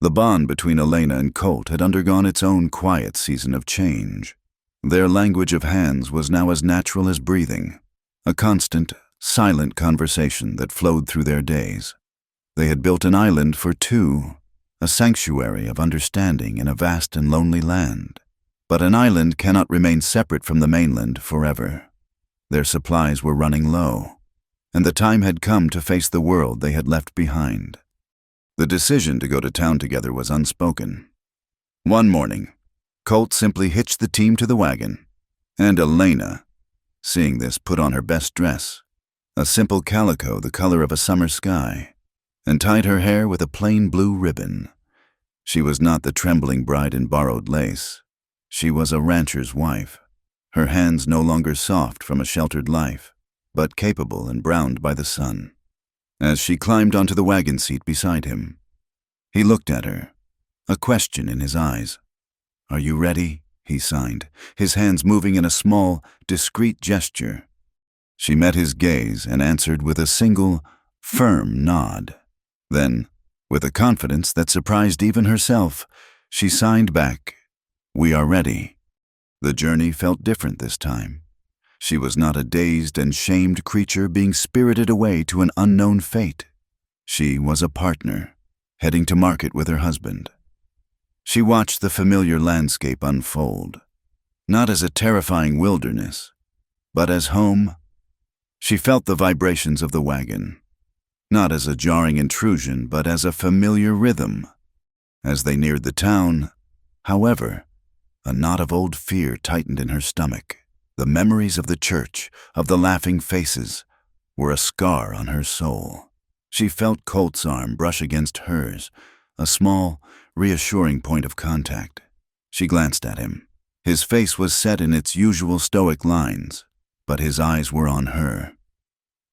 The bond between Elena and Colt had undergone its own quiet season of change. Their language of hands was now as natural as breathing, a constant, silent conversation that flowed through their days. They had built an island for two, a sanctuary of understanding in a vast and lonely land. But an island cannot remain separate from the mainland forever. Their supplies were running low, and the time had come to face the world they had left behind. The decision to go to town together was unspoken. One morning, Colt simply hitched the team to the wagon, and Elena, seeing this, put on her best dress, a simple calico the color of a summer sky, and tied her hair with a plain blue ribbon. She was not the trembling bride in borrowed lace. She was a rancher's wife, her hands no longer soft from a sheltered life, but capable and browned by the sun. As she climbed onto the wagon seat beside him, he looked at her, a question in his eyes. "Are you ready?" he signed, his hands moving in a small, discreet gesture. She met his gaze and answered with a single, firm nod. Then, with a confidence that surprised even herself, she signed back, "We are ready." The journey felt different this time. She was not a dazed and shamed creature being spirited away to an unknown fate. She was a partner, heading to market with her husband. She watched the familiar landscape unfold, not as a terrifying wilderness, but as home. She felt the vibrations of the wagon, not as a jarring intrusion, but as a familiar rhythm. As they neared the town, however, a knot of old fear tightened in her stomach. The memories of the church, of the laughing faces, were a scar on her soul. She felt Colt's arm brush against hers, a small, reassuring point of contact. She glanced at him. His face was set in its usual stoic lines, but his eyes were on her.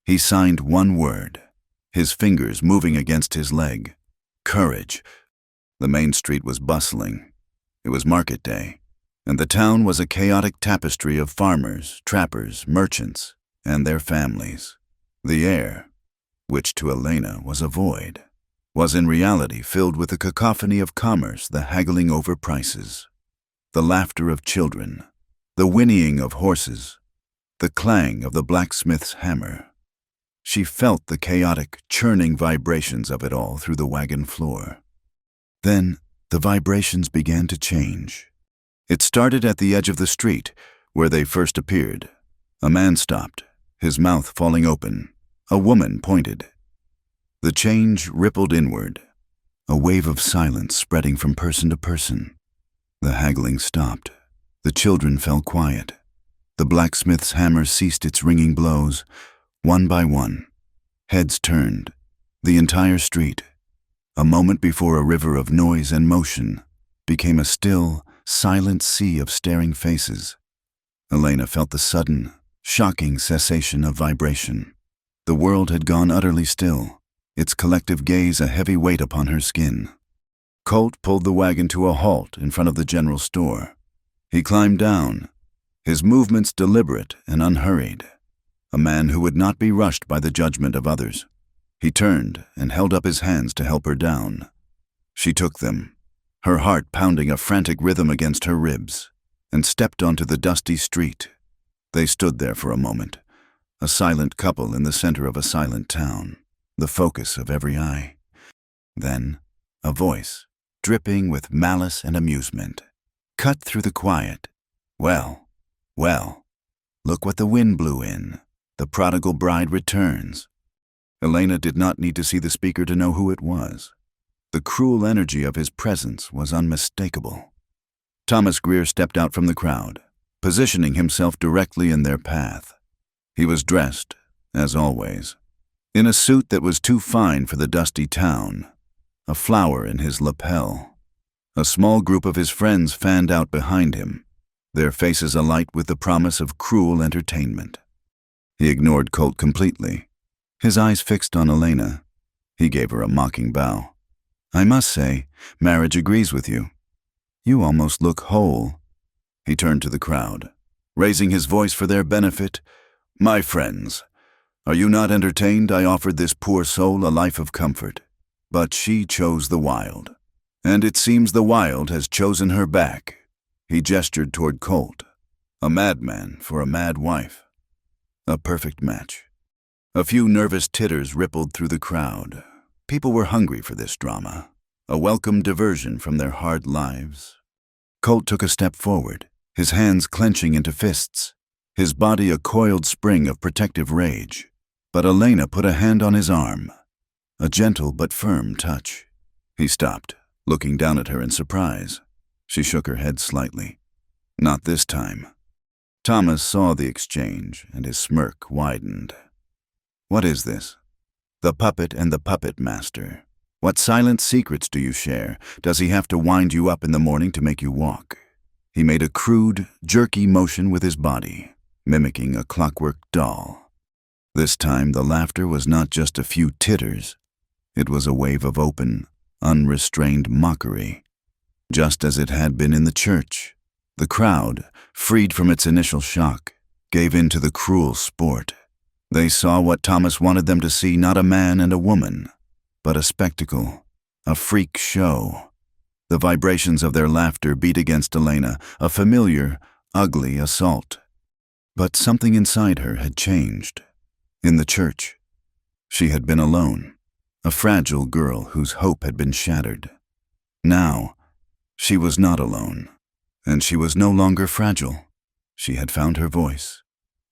He signed one word, his fingers moving against his leg. Courage. The main street was bustling. It was market day, and the town was a chaotic tapestry of farmers, trappers, merchants, and their families. The air, which to Elena was a void, was in reality filled with a cacophony of commerce, the haggling over prices, the laughter of children, the whinnying of horses, the clang of the blacksmith's hammer. She felt the chaotic, churning vibrations of it all through the wagon floor. Then the vibrations began to change. It started at the edge of the street, where they first appeared. A man stopped, his mouth falling open. A woman pointed. The change rippled inward, a wave of silence spreading from person to person. The haggling stopped. The children fell quiet. The blacksmith's hammer ceased its ringing blows. One by one, heads turned. The entire street, a moment before a river of noise and motion, became a still, silent sea of staring faces. Elena felt the sudden, shocking cessation of vibration. The world had gone utterly still, its collective gaze a heavy weight upon her skin. Colt pulled the wagon to a halt in front of the general store. He climbed down, his movements deliberate and unhurried, a man who would not be rushed by the judgment of others. He turned and held up his hands to help her down. She took them, her heart pounding a frantic rhythm against her ribs, and stepped onto the dusty street. They stood there for a moment, a silent couple in the center of a silent town, the focus of every eye. Then, a voice, dripping with malice and amusement, cut through the quiet. Well, look what the wind blew in. The prodigal bride returns. Elena did not need to see the speaker to know who it was. The cruel energy of his presence was unmistakable. Thomas Greer stepped out from the crowd, positioning himself directly in their path. He was dressed, as always, in a suit that was too fine for the dusty town, a flower in his lapel. A small group of his friends fanned out behind him, their faces alight with the promise of cruel entertainment. He ignored Colt completely, his eyes fixed on Elena. He gave her a mocking bow. "I must say, marriage agrees with you. You almost look whole." He turned to the crowd, raising his voice for their benefit. "My friends, are you not entertained? I offered this poor soul a life of comfort, but she chose the wild. And it seems the wild has chosen her back." He gestured toward Colt, a madman for a mad wife. A perfect match. A few nervous titters rippled through the crowd. People were hungry for this drama, a welcome diversion from their hard lives. Colt took a step forward, his hands clenching into fists, his body a coiled spring of protective rage. But Elena put a hand on his arm, a gentle but firm touch. He stopped, looking down at her in surprise. She shook her head slightly. Not this time. Thomas saw the exchange, and his smirk widened. "What is this? The puppet and the puppet master. What silent secrets do you share? Does he have to wind you up in the morning to make you walk?" He made a crude, jerky motion with his body, mimicking a clockwork doll. This time the laughter was not just a few titters. It was a wave of open, unrestrained mockery, just as it had been in the church. The crowd, freed from its initial shock, gave in to the cruel sport. They saw what Thomas wanted them to see, not a man and a woman, but a spectacle, a freak show. The vibrations of their laughter beat against Elena, a familiar, ugly assault. But something inside her had changed. In the church, she had been alone, a fragile girl whose hope had been shattered. Now, she was not alone, and she was no longer fragile. She had found her voice,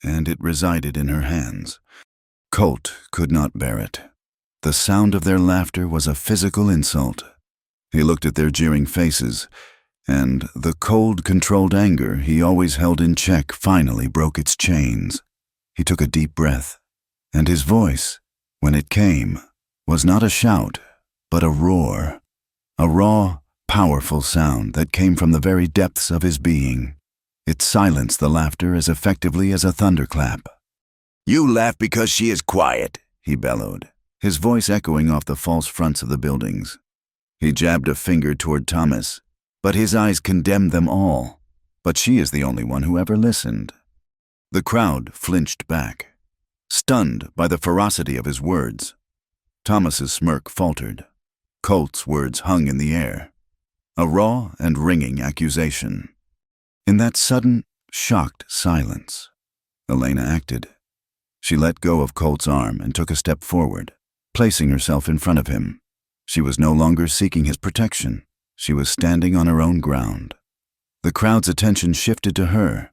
and it resided in her hands. Colt could not bear it. The sound of their laughter was a physical insult. He looked at their jeering faces, and the cold, controlled anger he always held in check finally broke its chains. He took a deep breath, and his voice, when it came, was not a shout, but a roar. A raw, powerful sound that came from the very depths of his being. It silenced the laughter as effectively as a thunderclap. "You laugh because she is quiet," he bellowed, his voice echoing off the false fronts of the buildings. He jabbed a finger toward Thomas, but his eyes condemned them all. "But she is the only one who ever listened." The crowd flinched back, stunned by the ferocity of his words. Thomas's smirk faltered. Colt's words hung in the air, a raw and ringing accusation. In that sudden, shocked silence, Elena acted. She let go of Colt's arm and took a step forward, placing herself in front of him. She was no longer seeking his protection. She was standing on her own ground. The crowd's attention shifted to her.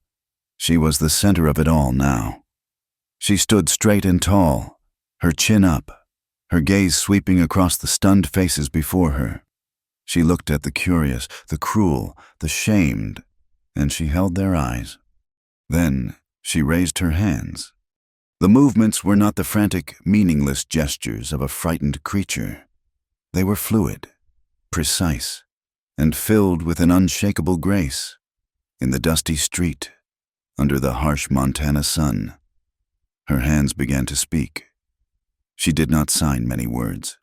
She was the center of it all now. She stood straight and tall, her chin up, her gaze sweeping across the stunned faces before her. She looked at the curious, the cruel, the shamed, and she held their eyes. Then she raised her hands. The movements were not the frantic, meaningless gestures of a frightened creature. They were fluid, precise, and filled with an unshakable grace. In the dusty street, under the harsh Montana sun, her hands began to speak. She did not sign many words.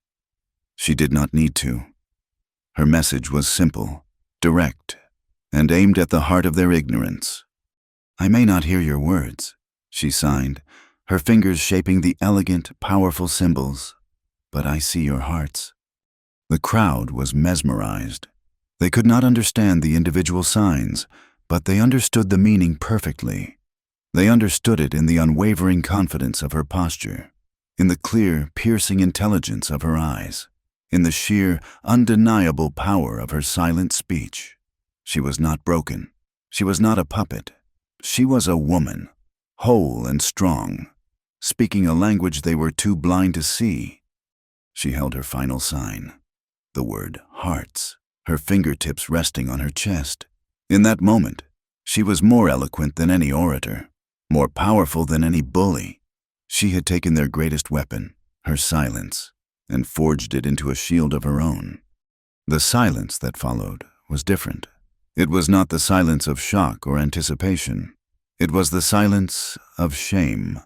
She did not need to. Her message was simple, direct, and aimed at the heart of their ignorance. "I may not hear your words," she signed, her fingers shaping the elegant, powerful symbols, "but I see your hearts." The crowd was mesmerized. They could not understand the individual signs, but they understood the meaning perfectly. They understood it in the unwavering confidence of her posture, in the clear, piercing intelligence of her eyes, in the sheer, undeniable power of her silent speech. She was not broken. She was not a puppet. She was a woman, whole and strong, speaking a language they were too blind to see. She held her final sign, the word hearts, her fingertips resting on her chest. In that moment, she was more eloquent than any orator, more powerful than any bully. She had taken their greatest weapon, her silence, and forged it into a shield of her own. The silence that followed was different. It was not the silence of shock or anticipation. It was the silence of shame.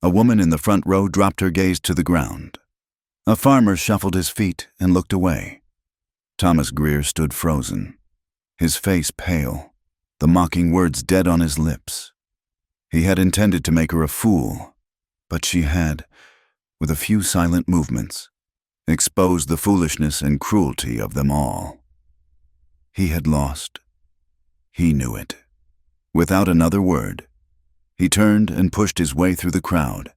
A woman in the front row dropped her gaze to the ground. A farmer shuffled his feet and looked away. Thomas Greer stood frozen, his face pale, the mocking words dead on his lips. He had intended to make her a fool, but she had, with a few silent movements, exposed the foolishness and cruelty of them all. He had lost. He knew it. Without another word, he turned and pushed his way through the crowd,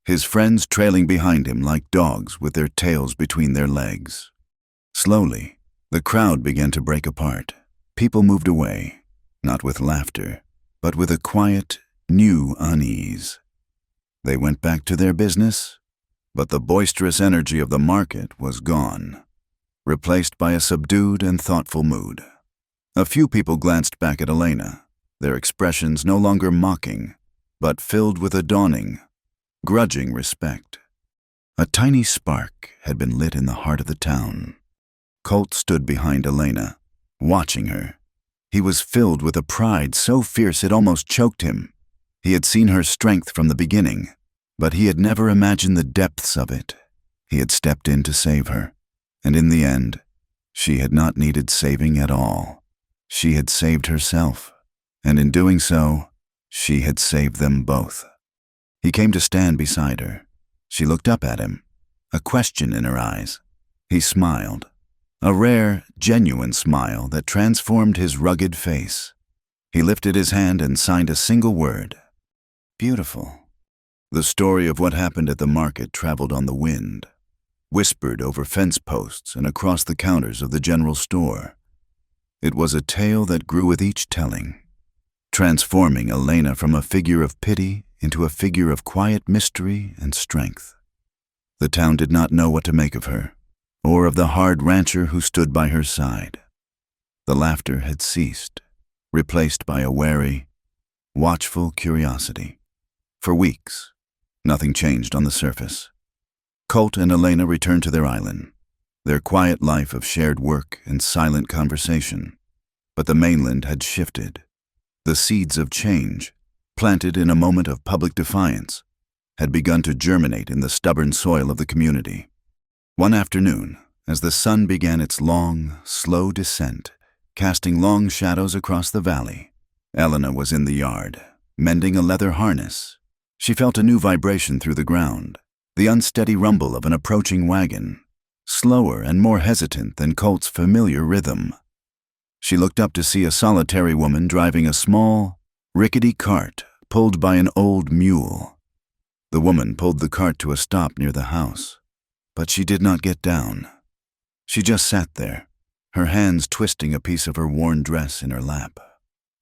his friends trailing behind him like dogs with their tails between their legs. Slowly, the crowd began to break apart. People moved away, not with laughter, but with a quiet, new unease. They went back to their business, but the boisterous energy of the market was gone, replaced by a subdued and thoughtful mood. A few people glanced back at Elena, their expressions no longer mocking, but filled with a dawning, grudging respect. A tiny spark had been lit in the heart of the town. Colt stood behind Elena, watching her. He was filled with a pride so fierce it almost choked him. He had seen her strength from the beginning, but he had never imagined the depths of it. He had stepped in to save her, and in the end, she had not needed saving at all. She had saved herself, and in doing so, she had saved them both. He came to stand beside her. She looked up at him, a question in her eyes. He smiled, a rare, genuine smile that transformed his rugged face. He lifted his hand and signed a single word. Beautiful. The story of what happened at the market traveled on the wind, whispered over fence posts and across the counters of the general store. It was a tale that grew with each telling, transforming Elena from a figure of pity into a figure of quiet mystery and strength. The town did not know what to make of her, or of the hard rancher who stood by her side. The laughter had ceased, replaced by a wary, watchful curiosity. For weeks, nothing changed on the surface. Colt and Elena returned to their island, their quiet life of shared work and silent conversation. But the mainland had shifted. The seeds of change, planted in a moment of public defiance, had begun to germinate in the stubborn soil of the community. One afternoon, as the sun began its long, slow descent, casting long shadows across the valley, Elena was in the yard, mending a leather harness. She felt a new vibration through the ground, the unsteady rumble of an approaching wagon, slower and more hesitant than Colt's familiar rhythm. She looked up to see a solitary woman driving a small, rickety cart pulled by an old mule. The woman pulled the cart to a stop near the house, but she did not get down. She just sat there, her hands twisting a piece of her worn dress in her lap,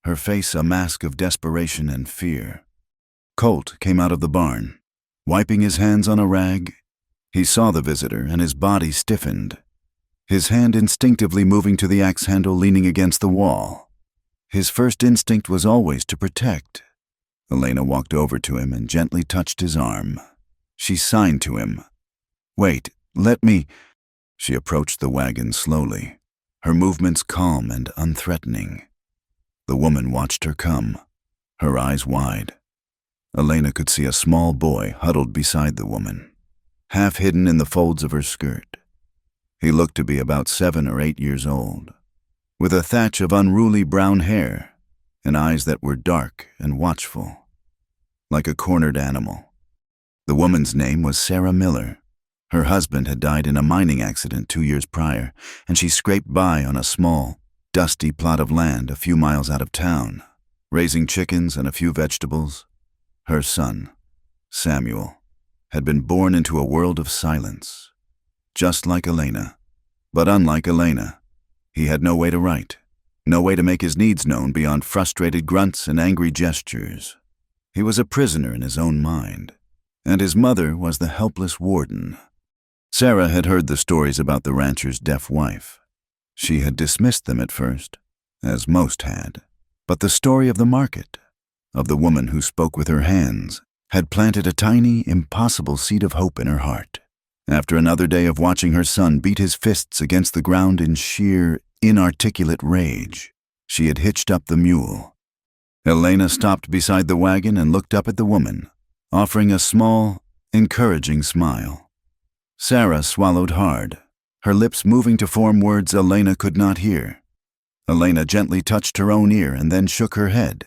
her face a mask of desperation and fear. Colt came out of the barn, wiping his hands on a rag. He saw the visitor and his body stiffened, his hand instinctively moving to the axe handle leaning against the wall. His first instinct was always to protect. Elena walked over to him and gently touched his arm. She signed to him. "Wait, let me—" She approached the wagon slowly, her movements calm and unthreatening. The woman watched her come, her eyes wide. Elena could see a small boy huddled beside the woman, half hidden in the folds of her skirt. He looked to be about 7 or 8 years old, with a thatch of unruly brown hair and eyes that were dark and watchful, like a cornered animal. The woman's name was Sarah Miller. Her husband had died in a mining accident 2 years prior, and she scraped by on a small, dusty plot of land a few miles out of town, raising chickens and a few vegetables. Her son, Samuel, had been born into a world of silence, just like Elena. But unlike Elena, he had no way to write, no way to make his needs known beyond frustrated grunts and angry gestures. He was a prisoner in his own mind, and his mother was the helpless warden. Sarah had heard the stories about the rancher's deaf wife. She had dismissed them at first, as most had, but the story of the market, of the woman who spoke with her hands, had planted a tiny, impossible seed of hope in her heart. After another day of watching her son beat his fists against the ground in sheer, inarticulate rage, she had hitched up the mule. Elena stopped beside the wagon and looked up at the woman, offering a small, encouraging smile. Sarah swallowed hard, her lips moving to form words Elena could not hear. Elena gently touched her own ear and then shook her head,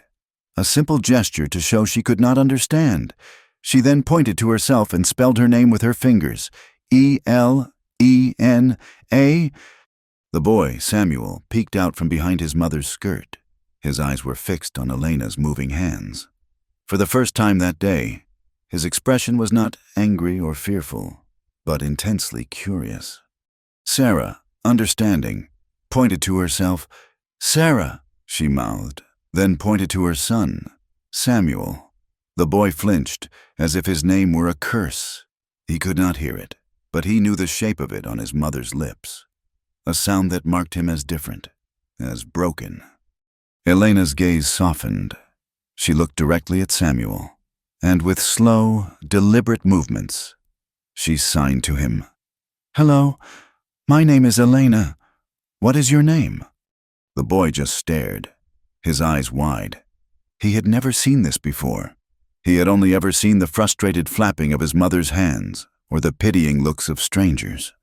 a simple gesture to show she could not understand. She then pointed to herself and spelled her name with her fingers, E-L-E-N-A. The boy, Samuel, peeked out from behind his mother's skirt. His eyes were fixed on Elena's moving hands. For the first time that day, his expression was not angry or fearful, but intensely curious. Sarah, understanding, pointed to herself. "Sarah," she mouthed, then pointed to her son, Samuel. The boy flinched, as if his name were a curse. He could not hear it, but he knew the shape of it on his mother's lips, a sound that marked him as different, as broken. Elena's gaze softened. She looked directly at Samuel, and with slow, deliberate movements, she signed to him. "Hello, my name is Elena. What is your name?" The boy just stared, his eyes wide. He had never seen this before. He had only ever seen the frustrated flapping of his mother's hands or the pitying looks of strangers.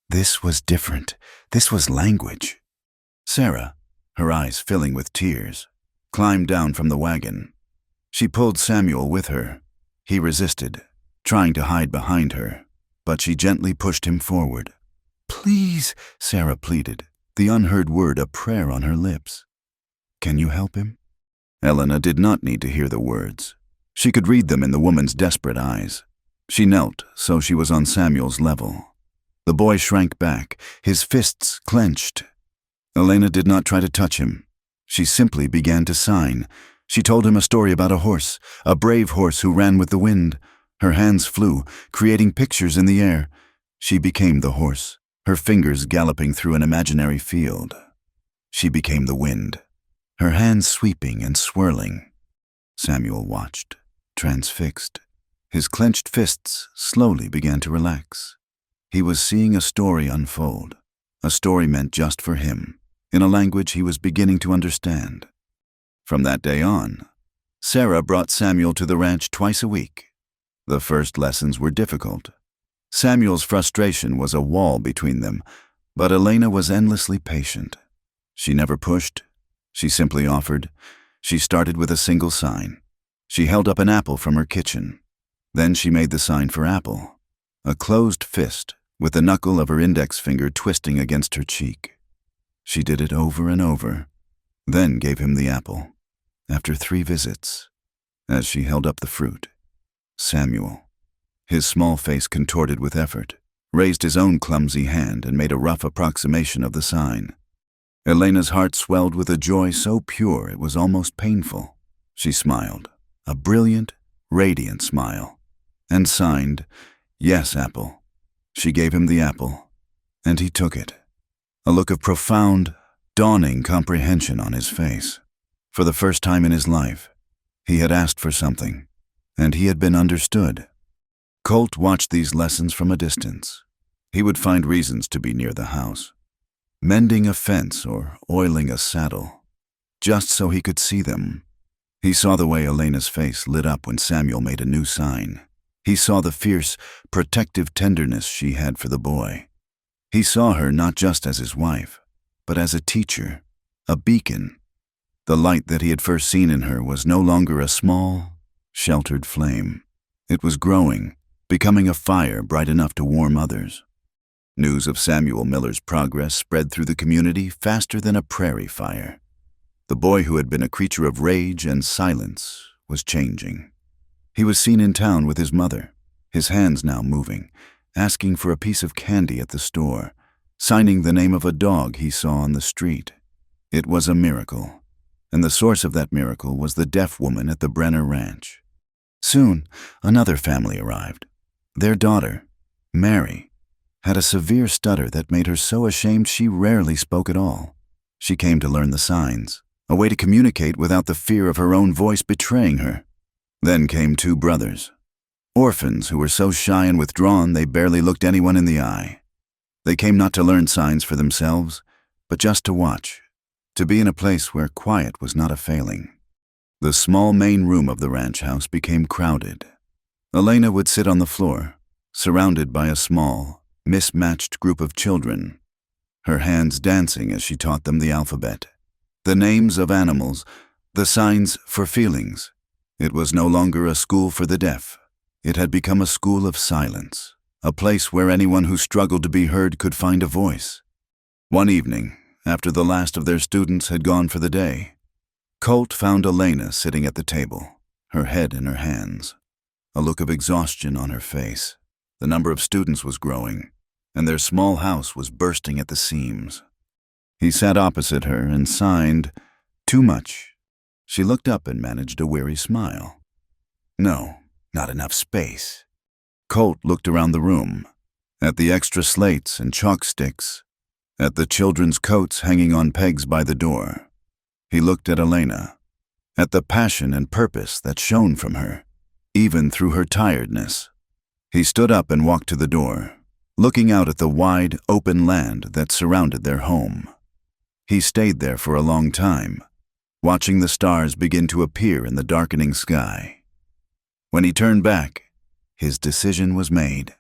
This was different. This was language. Sarah, her eyes filling with tears, climbed down from the wagon. She pulled Samuel with her. He resisted, trying to hide behind her, but she gently pushed him forward. "Please," Sarah pleaded, the unheard word a prayer on her lips. "Can you help him?" Elena did not need to hear the words. She could read them in the woman's desperate eyes. She knelt so she was on Samuel's level. The boy shrank back, his fists clenched. Elena did not try to touch him. She simply began to sign. She told him a story about a horse, a brave horse who ran with the wind. Her hands flew, creating pictures in the air. She became the horse, her fingers galloping through an imaginary field. She became the wind, her hands sweeping and swirling. Samuel watched, transfixed. His clenched fists slowly began to relax. He was seeing a story unfold, a story meant just for him, in a language he was beginning to understand. From that day on, Sarah brought Samuel to the ranch twice a week. The first lessons were difficult. Samuel's frustration was a wall between them, but Elena was endlessly patient. She never pushed. She simply offered. She started with a single sign. She held up an apple from her kitchen, Then she made the sign for apple, a closed fist with the knuckle of her index finger twisting against her cheek. She did it over and over, then gave him the apple. After 3 visits, as she held up the fruit, Samuel, his small face contorted with effort, raised his own clumsy hand and made a rough approximation of the sign. Elena's heart swelled with a joy so pure it was almost painful. She smiled, a brilliant, radiant smile, and signed, "Yes, apple." She gave him the apple, and he took it, a look of profound, dawning comprehension on his face. For the first time in his life, he had asked for something, and he had been understood. Colt watched these lessons from a distance. He would find reasons to be near the house, mending a fence or oiling a saddle, just so he could see them. He saw the way Elena's face lit up when Samuel made a new sign. He saw the fierce, protective tenderness she had for the boy. He saw her not just as his wife, but as a teacher, a beacon. The light that he had first seen in her was no longer a small, sheltered flame. It was growing, becoming a fire bright enough to warm others. News of Samuel Miller's progress spread through the community faster than a prairie fire. The boy who had been a creature of rage and silence was changing. He was seen in town with his mother, his hands now moving, asking for a piece of candy at the store, signing the name of a dog he saw on the street. It was a miracle, and the source of that miracle was the deaf woman at the Brenner Ranch. Soon, another family arrived. Their daughter, Mary, had a severe stutter that made her so ashamed she rarely spoke at all. She came to learn the signs, a way to communicate without the fear of her own voice betraying her. Then came 2 brothers, orphans who were so shy and withdrawn they barely looked anyone in the eye. They came not to learn signs for themselves, but just to watch, to be in a place where quiet was not a failing. The small main room of the ranch house became crowded. Elena would sit on the floor, surrounded by a small, mismatched group of children, her hands dancing as she taught them the alphabet, the names of animals, the signs for feelings. It was no longer a school for the deaf. It had become a school of silence, a place where anyone who struggled to be heard could find a voice. One evening, after the last of their students had gone for the day, Colt found Elena sitting at the table, her head in her hands, a look of exhaustion on her face. The number of students was growing, and their small house was bursting at the seams. He sat opposite her and signed, "Too much." She looked up and managed a weary smile. "No, not enough space." Colt looked around the room, at the extra slates and chalk sticks, at the children's coats hanging on pegs by the door. He looked at Elena, at the passion and purpose that shone from her, even through her tiredness. He stood up and walked to the door, looking out at the wide, open land that surrounded their home. He stayed there for a long time, watching the stars begin to appear in the darkening sky. When he turned back, his decision was made.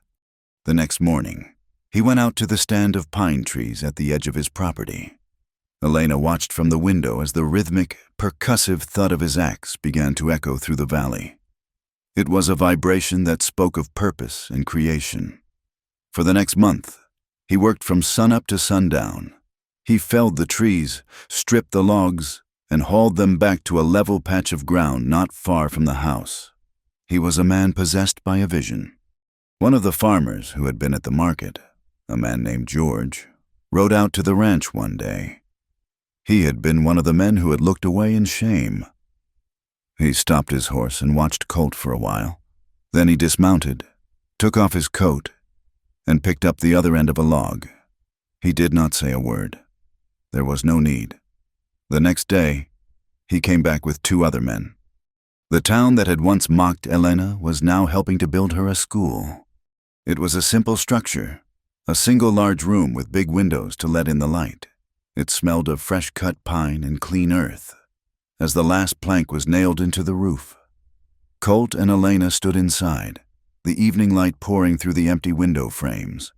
The next morning, he went out to the stand of pine trees at the edge of his property. Elena watched from the window as the rhythmic, percussive thud of his axe began to echo through the valley. It was a vibration that spoke of purpose and creation. For the next month, he worked from sunup to sundown. He felled the trees, stripped the logs, and hauled them back to a level patch of ground not far from the house. He was a man possessed by a vision. One of the farmers who had been at the market, a man named George, rode out to the ranch one day. He had been one of the men who had looked away in shame. He stopped his horse and watched Colt for a while. Then he dismounted, took off his coat, and picked up the other end of a log. He did not say a word. There was no need. The next day, he came back with 2 other men. The town that had once mocked Elena was now helping to build her a school. It was a simple structure, a single large room with big windows to let in the light. It smelled of fresh-cut pine and clean earth, as the last plank was nailed into the roof. Colt and Elena stood inside, the evening light pouring through the empty window frames.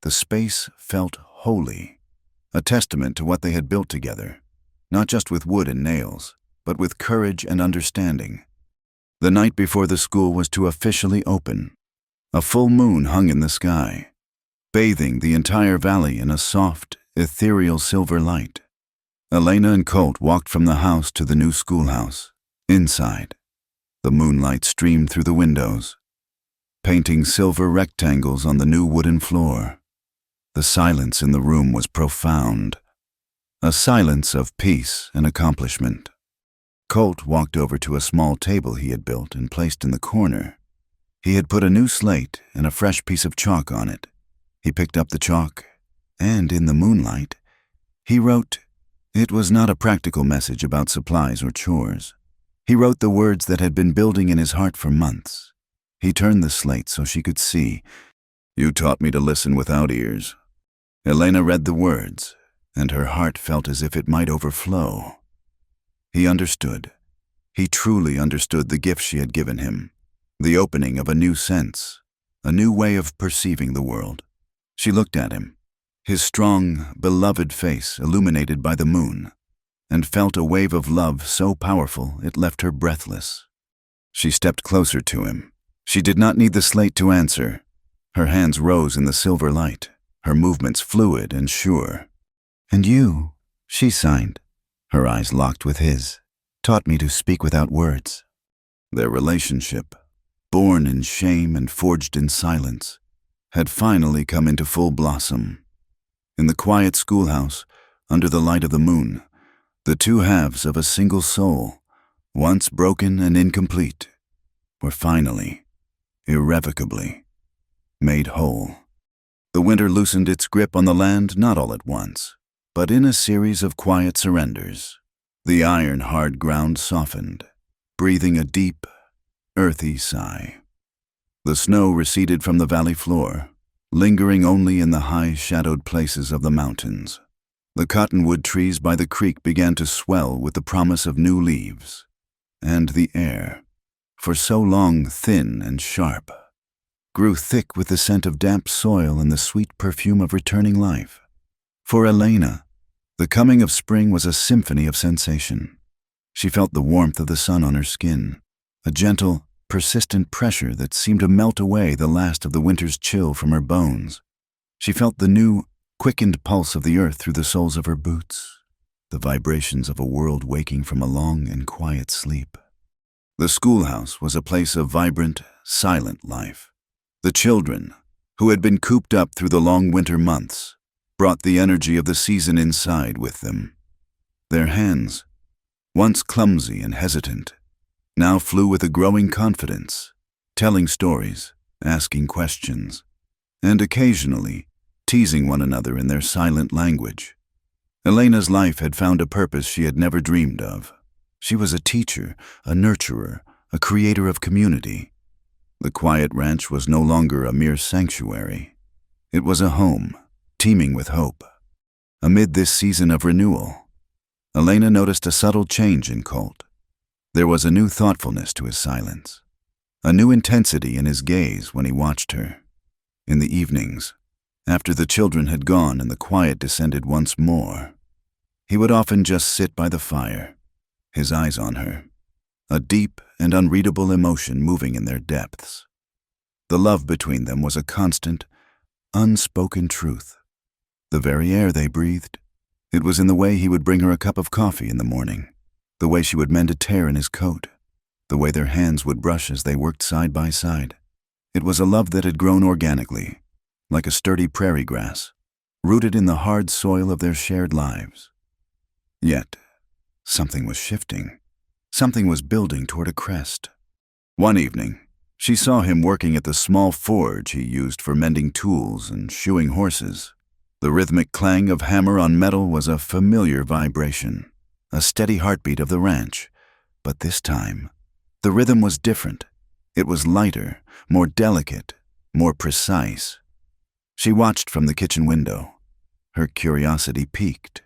The space felt holy, a testament to what they had built together, not just with wood and nails, but with courage and understanding. The night before the school was to officially open, a full moon hung in the sky, bathing the entire valley in a soft, ethereal silver light. Elena and Colt walked from the house to the new schoolhouse. Inside, the moonlight streamed through the windows, painting silver rectangles on the new wooden floor. The silence in the room was profound, a silence of peace and accomplishment. Colt walked over to a small table he had built and placed in the corner. He had put a new slate and a fresh piece of chalk on it. He picked up the chalk, and in the moonlight, he wrote. It was not a practical message about supplies or chores. He wrote the words that had been building in his heart for months. He turned the slate so she could see. You taught me to listen without ears. Elena read the words, and her heart felt as if it might overflow. He understood. He truly understood the gift she had given him, the opening of a new sense, a new way of perceiving the world. She looked at him, his strong, beloved face illuminated by the moon, and felt a wave of love so powerful it left her breathless. She stepped closer to him. She did not need the slate to answer. Her hands rose in the silver light, her movements fluid and sure. And you, she signed, her eyes locked with his, taught me to speak without words. Their relationship, born in shame and forged in silence, had finally come into full blossom. In the quiet schoolhouse, under the light of the moon, the two halves of a single soul, once broken and incomplete, were finally, irrevocably, made whole. The winter loosened its grip on the land not all at once, but in a series of quiet surrenders. The iron-hard ground softened, breathing a deep, earthy sigh. The snow receded from the valley floor, lingering only in the high-shadowed places of the mountains. The cottonwood trees by the creek began to swell with the promise of new leaves, and the air, for so long thin and sharp, grew thick with the scent of damp soil and the sweet perfume of returning life. For Elena, the coming of spring was a symphony of sensation. She felt the warmth of the sun on her skin, a gentle, persistent pressure that seemed to melt away the last of the winter's chill from her bones. She felt the new, quickened pulse of the earth through the soles of her boots, the vibrations of a world waking from a long and quiet sleep. The schoolhouse was a place of vibrant, silent life. The children, who had been cooped up through the long winter months, brought the energy of the season inside with them. Their hands, once clumsy and hesitant, now flew with a growing confidence, telling stories, asking questions, and occasionally teasing one another in their silent language. Elena's life had found a purpose she had never dreamed of. She was a teacher, a nurturer, a creator of community. The quiet ranch was no longer a mere sanctuary. It was a home, teeming with hope. Amid this season of renewal, Elena noticed a subtle change in Colt. There was a new thoughtfulness to his silence, a new intensity in his gaze when he watched her. In the evenings, after the children had gone and the quiet descended once more, he would often just sit by the fire, his eyes on her, a deep and unreadable emotion moving in their depths. The love between them was a constant, unspoken truth. The very air they breathed. It was in the way he would bring her a cup of coffee in the morning, the way she would mend a tear in his coat, the way their hands would brush as they worked side by side. It was a love that had grown organically, like a sturdy prairie grass, rooted in the hard soil of their shared lives. Yet, something was shifting. Something was building toward a crest. One evening, she saw him working at the small forge he used for mending tools and shoeing horses. The rhythmic clang of hammer on metal was a familiar vibration, a steady heartbeat of the ranch. But this time, the rhythm was different. It was lighter, more delicate, more precise. She watched from the kitchen window. Her curiosity piqued.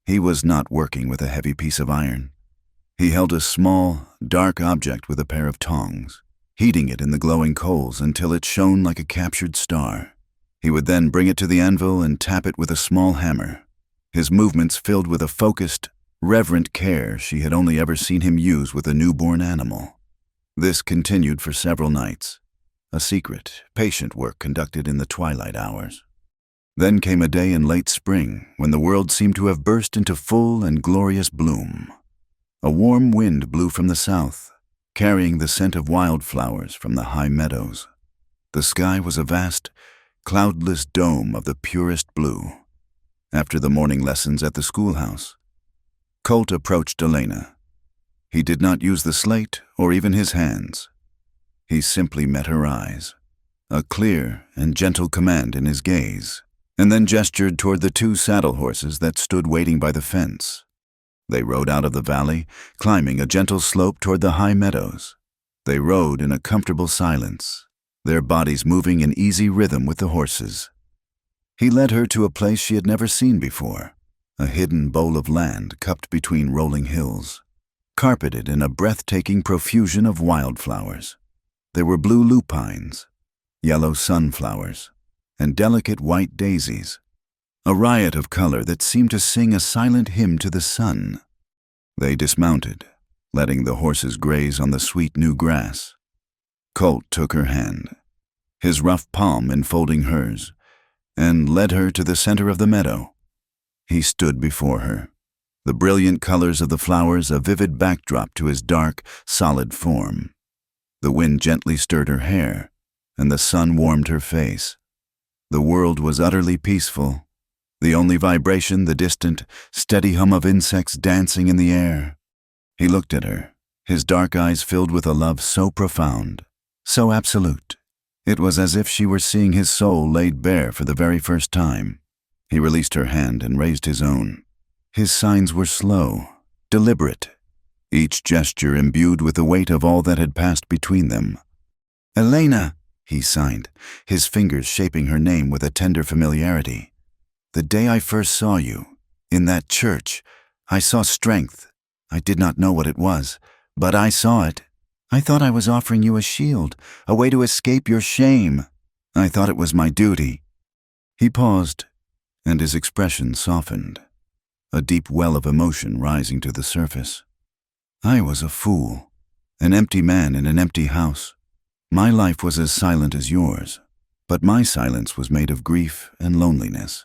He was not working with a heavy piece of iron. He held a small, dark object with a pair of tongs, heating it in the glowing coals until it shone like a captured star. He would then bring it to the anvil and tap it with a small hammer, his movements filled with a focused, reverent care she had only ever seen him use with a newborn animal. This continued for several nights, a secret, patient work conducted in the twilight hours. Then came a day in late spring when the world seemed to have burst into full and glorious bloom. A warm wind blew from the south, carrying the scent of wildflowers from the high meadows. The sky was a vast, cloudless dome of the purest blue. After the morning lessons at the schoolhouse, Colt approached Elena. He did not use the slate or even his hands. He simply met her eyes, a clear and gentle command in his gaze, and then gestured toward the two saddle horses that stood waiting by the fence. They rode out of the valley, climbing a gentle slope toward the high meadows. They rode in a comfortable silence, their bodies moving in easy rhythm with the horses. He led her to a place she had never seen before, a hidden bowl of land cupped between rolling hills, carpeted in a breathtaking profusion of wildflowers. There were blue lupines, yellow sunflowers, and delicate white daisies, a riot of color that seemed to sing a silent hymn to the sun. They dismounted, letting the horses graze on the sweet new grass. Colt took her hand, his rough palm enfolding hers, and led her to the center of the meadow. He stood before her, the brilliant colors of the flowers a vivid backdrop to his dark, solid form. The wind gently stirred her hair, and the sun warmed her face. The world was utterly peaceful, the only vibration the distant, steady hum of insects dancing in the air. He looked at her, his dark eyes filled with a love so profound, so absolute. It was as if she were seeing his soul laid bare for the very first time. He released her hand and raised his own. His signs were slow, deliberate, each gesture imbued with the weight of all that had passed between them. "Elena," he signed, his fingers shaping her name with a tender familiarity. "The day I first saw you, in that church, I saw strength. I did not know what it was, but I saw it. I thought I was offering you a shield, a way to escape your shame. I thought it was my duty." He paused, and his expression softened, a deep well of emotion rising to the surface. "I was a fool, an empty man in an empty house. My life was as silent as yours, but my silence was made of grief and loneliness.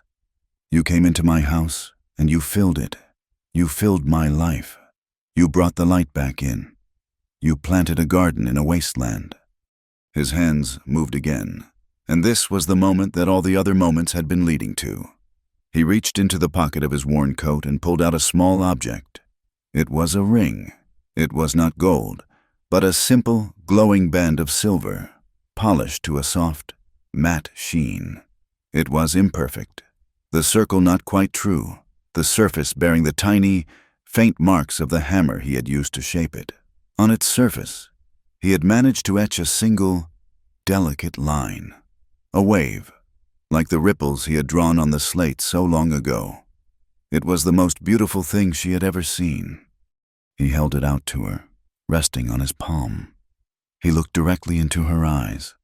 You came into my house, and you filled it. You filled my life. You brought the light back in. You planted a garden in a wasteland." His hands moved again, and this was the moment that all the other moments had been leading to. He reached into the pocket of his worn coat and pulled out a small object. It was a ring. It was not gold, but a simple, glowing band of silver, polished to a soft, matte sheen. It was imperfect, the circle not quite true, the surface bearing the tiny, faint marks of the hammer he had used to shape it. On its surface, he had managed to etch a single, delicate line, a wave, like the ripples he had drawn on the slate so long ago. It was the most beautiful thing she had ever seen. He held it out to her, resting on his palm. He looked directly into her eyes,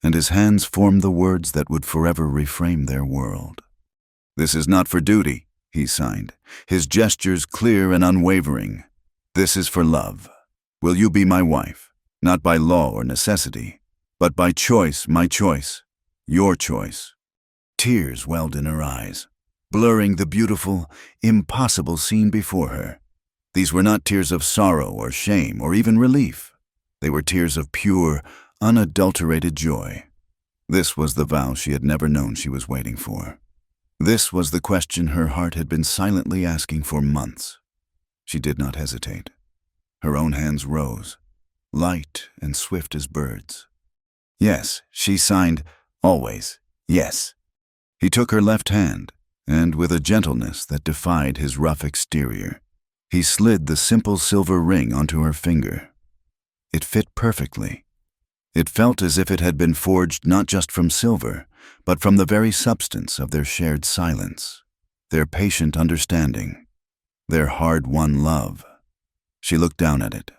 and his hands formed the words that would forever reframe their world. "This is not for duty," he signed, his gestures clear and unwavering. "This is for love. Will you be my wife, not by law or necessity, but by choice, my choice, your choice?" Tears welled in her eyes, blurring the beautiful, impossible scene before her. These were not tears of sorrow or shame or even relief. They were tears of pure, unadulterated joy. This was the vow she had never known she was waiting for. This was the question her heart had been silently asking for months. She did not hesitate. Her own hands rose, light and swift as birds. "Yes," she signed, "always, yes." He took her left hand, and with a gentleness that defied his rough exterior, he slid the simple silver ring onto her finger. It fit perfectly. It felt as if it had been forged not just from silver, but from the very substance of their shared silence, their patient understanding, their hard-won love. She looked down at it,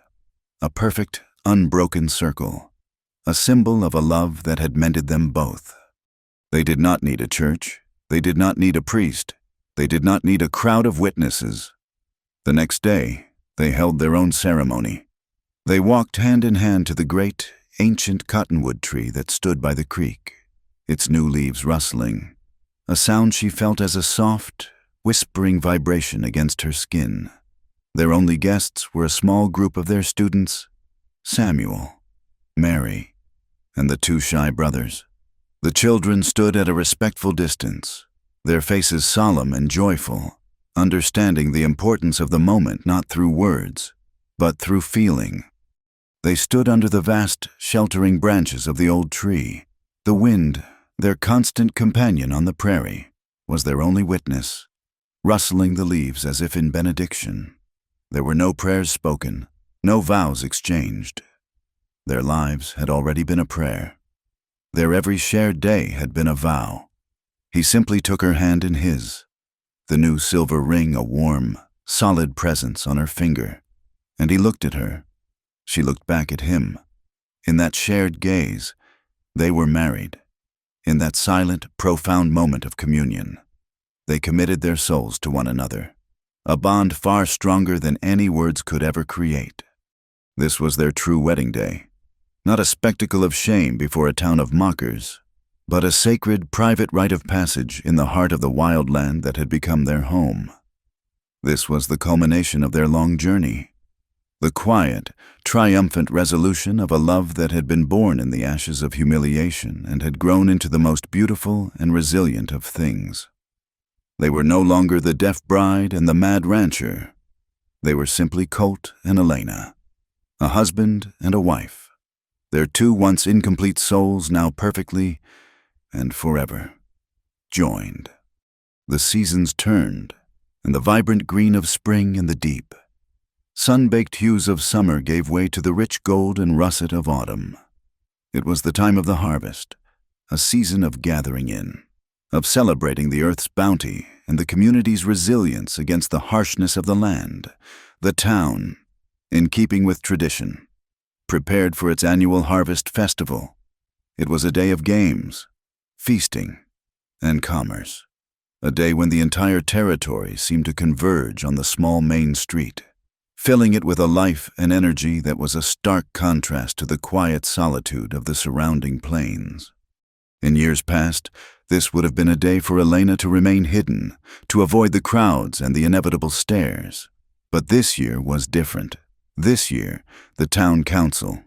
a perfect, unbroken circle, a symbol of a love that had mended them both. They did not need a church. They did not need a priest. They did not need a crowd of witnesses. The next day, they held their own ceremony. They walked hand in hand to the great, ancient cottonwood tree that stood by the creek, its new leaves rustling, a sound she felt as a soft, whispering vibration against her skin. Their only guests were a small group of their students, Samuel, Mary, and the two shy brothers. The children stood at a respectful distance, their faces solemn and joyful, understanding the importance of the moment not through words, but through feeling. They stood under the vast, sheltering branches of the old tree. The wind, their constant companion on the prairie, was their only witness, rustling the leaves as if in benediction. There were no prayers spoken, no vows exchanged. Their lives had already been a prayer. Their every shared day had been a vow. He simply took her hand in his, the new silver ring a warm, solid presence on her finger, and he looked at her. She looked back at him. In that shared gaze, they were married. In that silent, profound moment of communion, they committed their souls to one another, a bond far stronger than any words could ever create. This was their true wedding day, not a spectacle of shame before a town of mockers, but a sacred, private rite of passage in the heart of the wild land that had become their home. This was the culmination of their long journey, the quiet, triumphant resolution of a love that had been born in the ashes of humiliation and had grown into the most beautiful and resilient of things. They were no longer the deaf bride and the mad rancher. They were simply Colt and Elena, a husband and a wife, their two once incomplete souls now perfectly and forever joined. The seasons turned, and the vibrant green of spring and the deep, sun-baked hues of summer gave way to the rich gold and russet of autumn. It was the time of the harvest, a season of gathering in, of celebrating the earth's bounty and the community's resilience against the harshness of the land. The town, in keeping with tradition, prepared for its annual harvest festival. It was a day of games, feasting, and commerce, a day when the entire territory seemed to converge on the small main street, filling it with a life and energy that was a stark contrast to the quiet solitude of the surrounding plains. In years past, this would have been a day for Elena to remain hidden, to avoid the crowds and the inevitable stares. But this year was different. This year, the town council,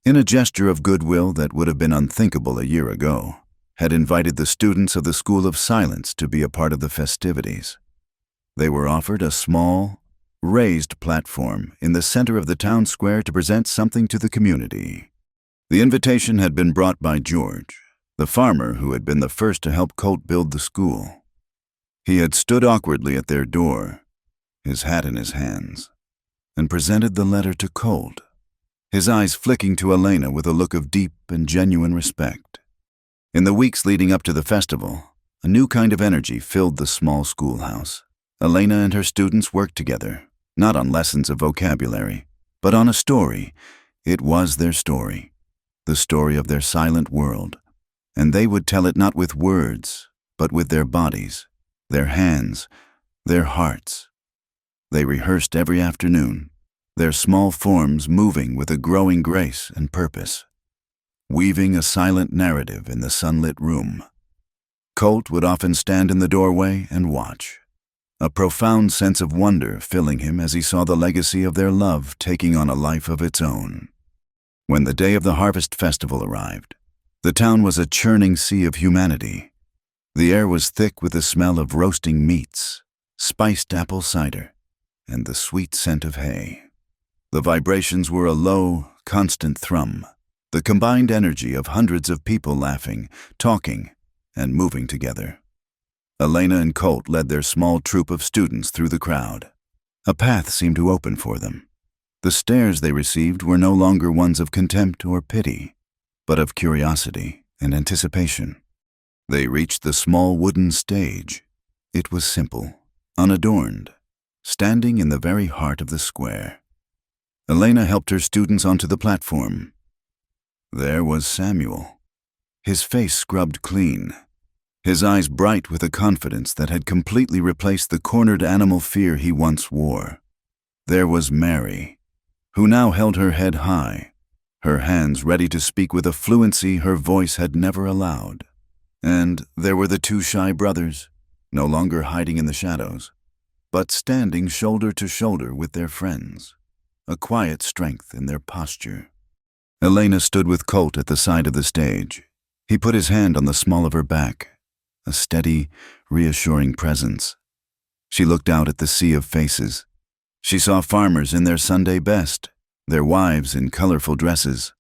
in a gesture of goodwill that would have been unthinkable a year ago, had invited the students of the School of Silence to be a part of the festivities. They were offered a small, raised platform in the center of the town square to present something to the community. The invitation had been brought by George, the farmer who had been the first to help Colt build the school. He had stood awkwardly at their door, his hat in his hands, and presented the letter to Colt, his eyes flicking to Elena with a look of deep and genuine respect. In the weeks leading up to the festival, a new kind of energy filled the small schoolhouse. Elena and her students worked together, not on lessons of vocabulary, but on a story. It was their story, the story of their silent world, and they would tell it not with words, but with their bodies, their hands, their hearts. They rehearsed every afternoon, their small forms moving with a growing grace and purpose, weaving a silent narrative in the sunlit room. Colt would often stand in the doorway and watch, a profound sense of wonder filling him as he saw the legacy of their love taking on a life of its own. When the day of the harvest festival arrived, the town was a churning sea of humanity. The air was thick with the smell of roasting meats, spiced apple cider, and the sweet scent of hay. The vibrations were a low, constant thrum, the combined energy of hundreds of people laughing, talking, and moving together. Elena and Colt led their small troop of students through the crowd. A path seemed to open for them. The stares they received were no longer ones of contempt or pity, but of curiosity and anticipation. They reached the small wooden stage. It was simple, unadorned, standing in the very heart of the square. Elena helped her students onto the platform. There was Samuel, his face scrubbed clean, his eyes bright with a confidence that had completely replaced the cornered animal fear he once wore. There was Mary, who now held her head high, her hands ready to speak with a fluency her voice had never allowed. And there were the two shy brothers, no longer hiding in the shadows, but standing shoulder to shoulder with their friends, a quiet strength in their posture. Elena stood with Colt at the side of the stage. He put his hand on the small of her back, a steady, reassuring presence. She looked out at the sea of faces. She saw farmers in their Sunday best, their wives in colorful dresses,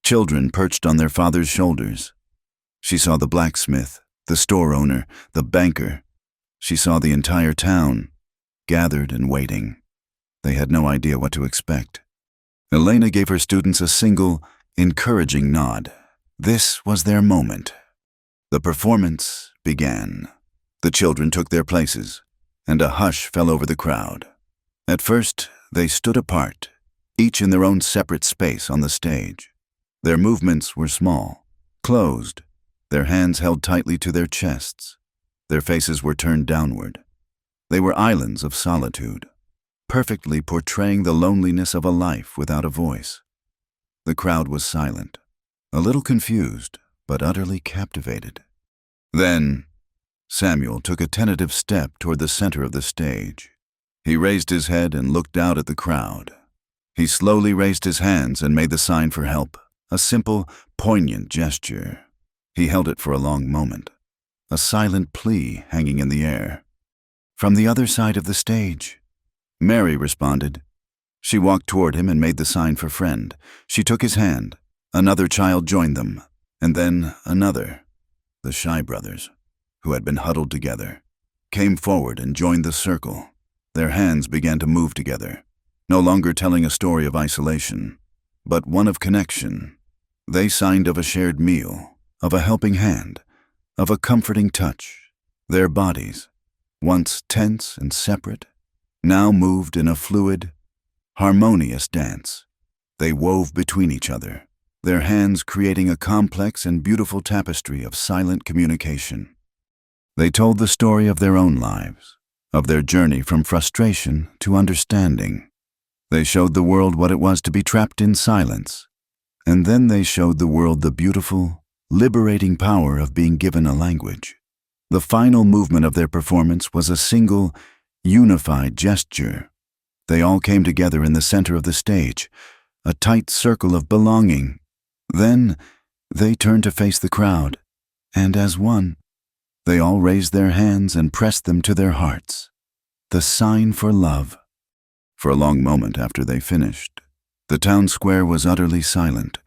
children perched on their father's shoulders. She saw the blacksmith, the store owner, the banker. She saw the entire town, gathered and waiting. They had no idea what to expect. Elena gave her students a single, encouraging nod. This was their moment. The performance began. The children took their places, and a hush fell over the crowd. At first, they stood apart, each in their own separate space on the stage. Their movements were small, closed, their hands held tightly to their chests. Their faces were turned downward. They were islands of solitude, perfectly portraying the loneliness of a life without a voice. The crowd was silent, a little confused, but utterly captivated. Then, Samuel took a tentative step toward the center of the stage. He raised his head and looked out at the crowd. He slowly raised his hands and made the sign for help, a simple, poignant gesture. He held it for a long moment, a silent plea hanging in the air. From the other side of the stage, Mary responded. She walked toward him and made the sign for friend. She took his hand. Another child joined them, and then another. The Shy brothers, who had been huddled together, came forward and joined the circle. Their hands began to move together, no longer telling a story of isolation, but one of connection. They signed of a shared meal, of a helping hand, of a comforting touch. Their bodies, once tense and separate, now moved in a fluid, harmonious dance. They wove between each other, their hands creating a complex and beautiful tapestry of silent communication. They told the story of their own lives, of their journey from frustration to understanding. They showed the world what it was to be trapped in silence, and then they showed the world the beautiful, liberating power of being given a language. The final movement of their performance was a single, unified gesture. They all came together in the center of the stage, a tight circle of belonging. Then they turned to face the crowd, and as one, they all raised their hands and pressed them to their hearts, the sign for love. For a long moment after they finished, the town square was utterly silent.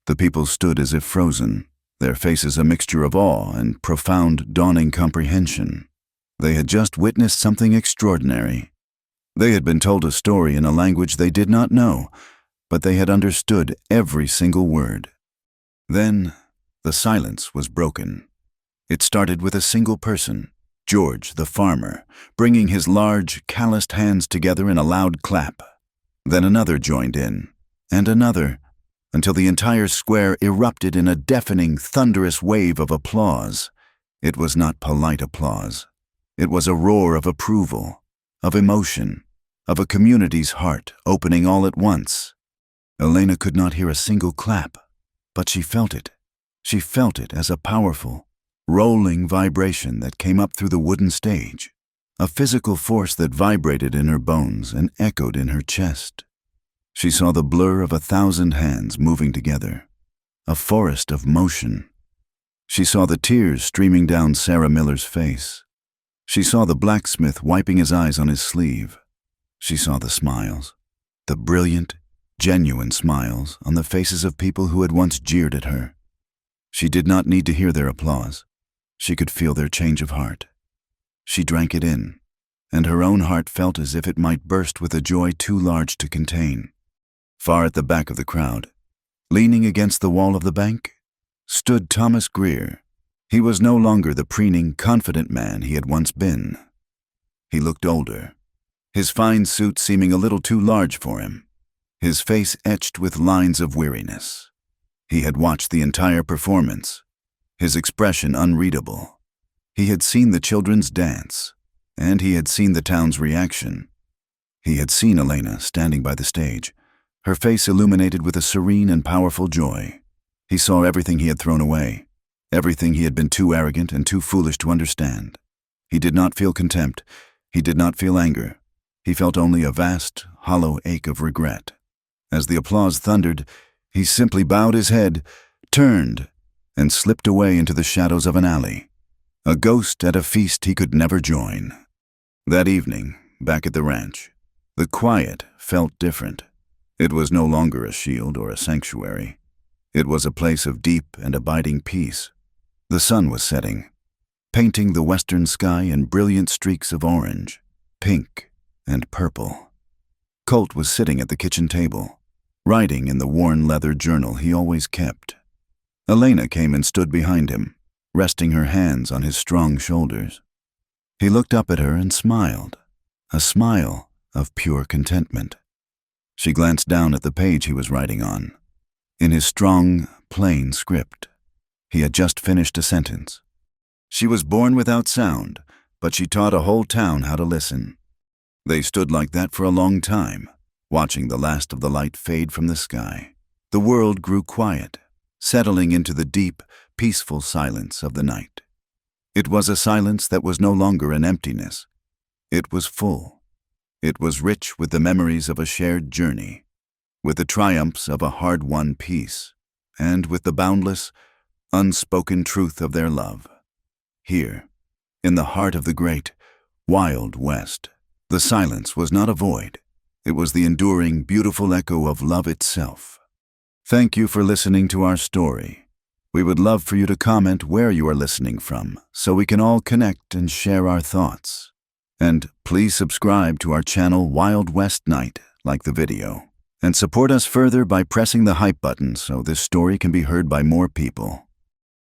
The people stood as if frozen, their faces a mixture of awe and profound dawning comprehension. They had just witnessed something extraordinary. They had been told a story in a language they did not know, but they had understood every single word. Then, the silence was broken. It started with a single person, George, the farmer, bringing his large, calloused hands together in a loud clap. Then another joined in, and another, until the entire square erupted in a deafening, thunderous wave of applause. It was not polite applause. It was a roar of approval, of emotion, of a community's heart opening all at once. Elena could not hear a single clap, but she felt it. She felt it as a powerful, rolling vibration that came up through the wooden stage, a physical force that vibrated in her bones and echoed in her chest. She saw the blur of 1,000 hands moving together, a forest of motion. She saw the tears streaming down Sarah Miller's face. She saw the blacksmith wiping his eyes on his sleeve. She saw the smiles, the brilliant, genuine smiles on the faces of people who had once jeered at her. She did not need to hear their applause. She could feel their change of heart. She drank it in, and her own heart felt as if it might burst with a joy too large to contain. Far at the back of the crowd, leaning against the wall of the bank, stood Thomas Greer. He was no longer the preening, confident man he had once been. He looked older, his fine suit seeming a little too large for him, his face etched with lines of weariness. He had watched the entire performance, his expression unreadable. He had seen the children's dance, and he had seen the town's reaction. He had seen Elena standing by the stage, her face illuminated with a serene and powerful joy. He saw everything he had thrown away, everything he had been too arrogant and too foolish to understand. He did not feel contempt. He did not feel anger. He felt only a vast, hollow ache of regret. As the applause thundered, he simply bowed his head, turned, and slipped away into the shadows of an alley, a ghost at a feast he could never join. That evening, back at the ranch, the quiet felt different. It was no longer a shield or a sanctuary. It was a place of deep and abiding peace. The sun was setting, painting the western sky in brilliant streaks of orange, pink, and purple. Colt was sitting at the kitchen table, writing in the worn leather journal he always kept. Elena came and stood behind him, resting her hands on his strong shoulders. He looked up at her and smiled, a smile of pure contentment. She glanced down at the page he was writing on. In his strong, plain script, he had just finished a sentence. She was born without sound, but she taught a whole town how to listen. They stood like that for a long time, watching the last of the light fade from the sky. The world grew quiet, settling into the deep, peaceful silence of the night. It was a silence that was no longer an emptiness. It was full. It was rich with the memories of a shared journey, with the triumphs of a hard-won peace, and with the boundless, unspoken truth of their love. Here, in the heart of the great, wild West, the silence was not a void. It was the enduring, beautiful echo of love itself. Thank you for listening to our story. We would love for you to comment where you are listening from, so we can all connect and share our thoughts. And please subscribe to our channel Wild West Night, like the video, and support us further by pressing the hype button so this story can be heard by more people.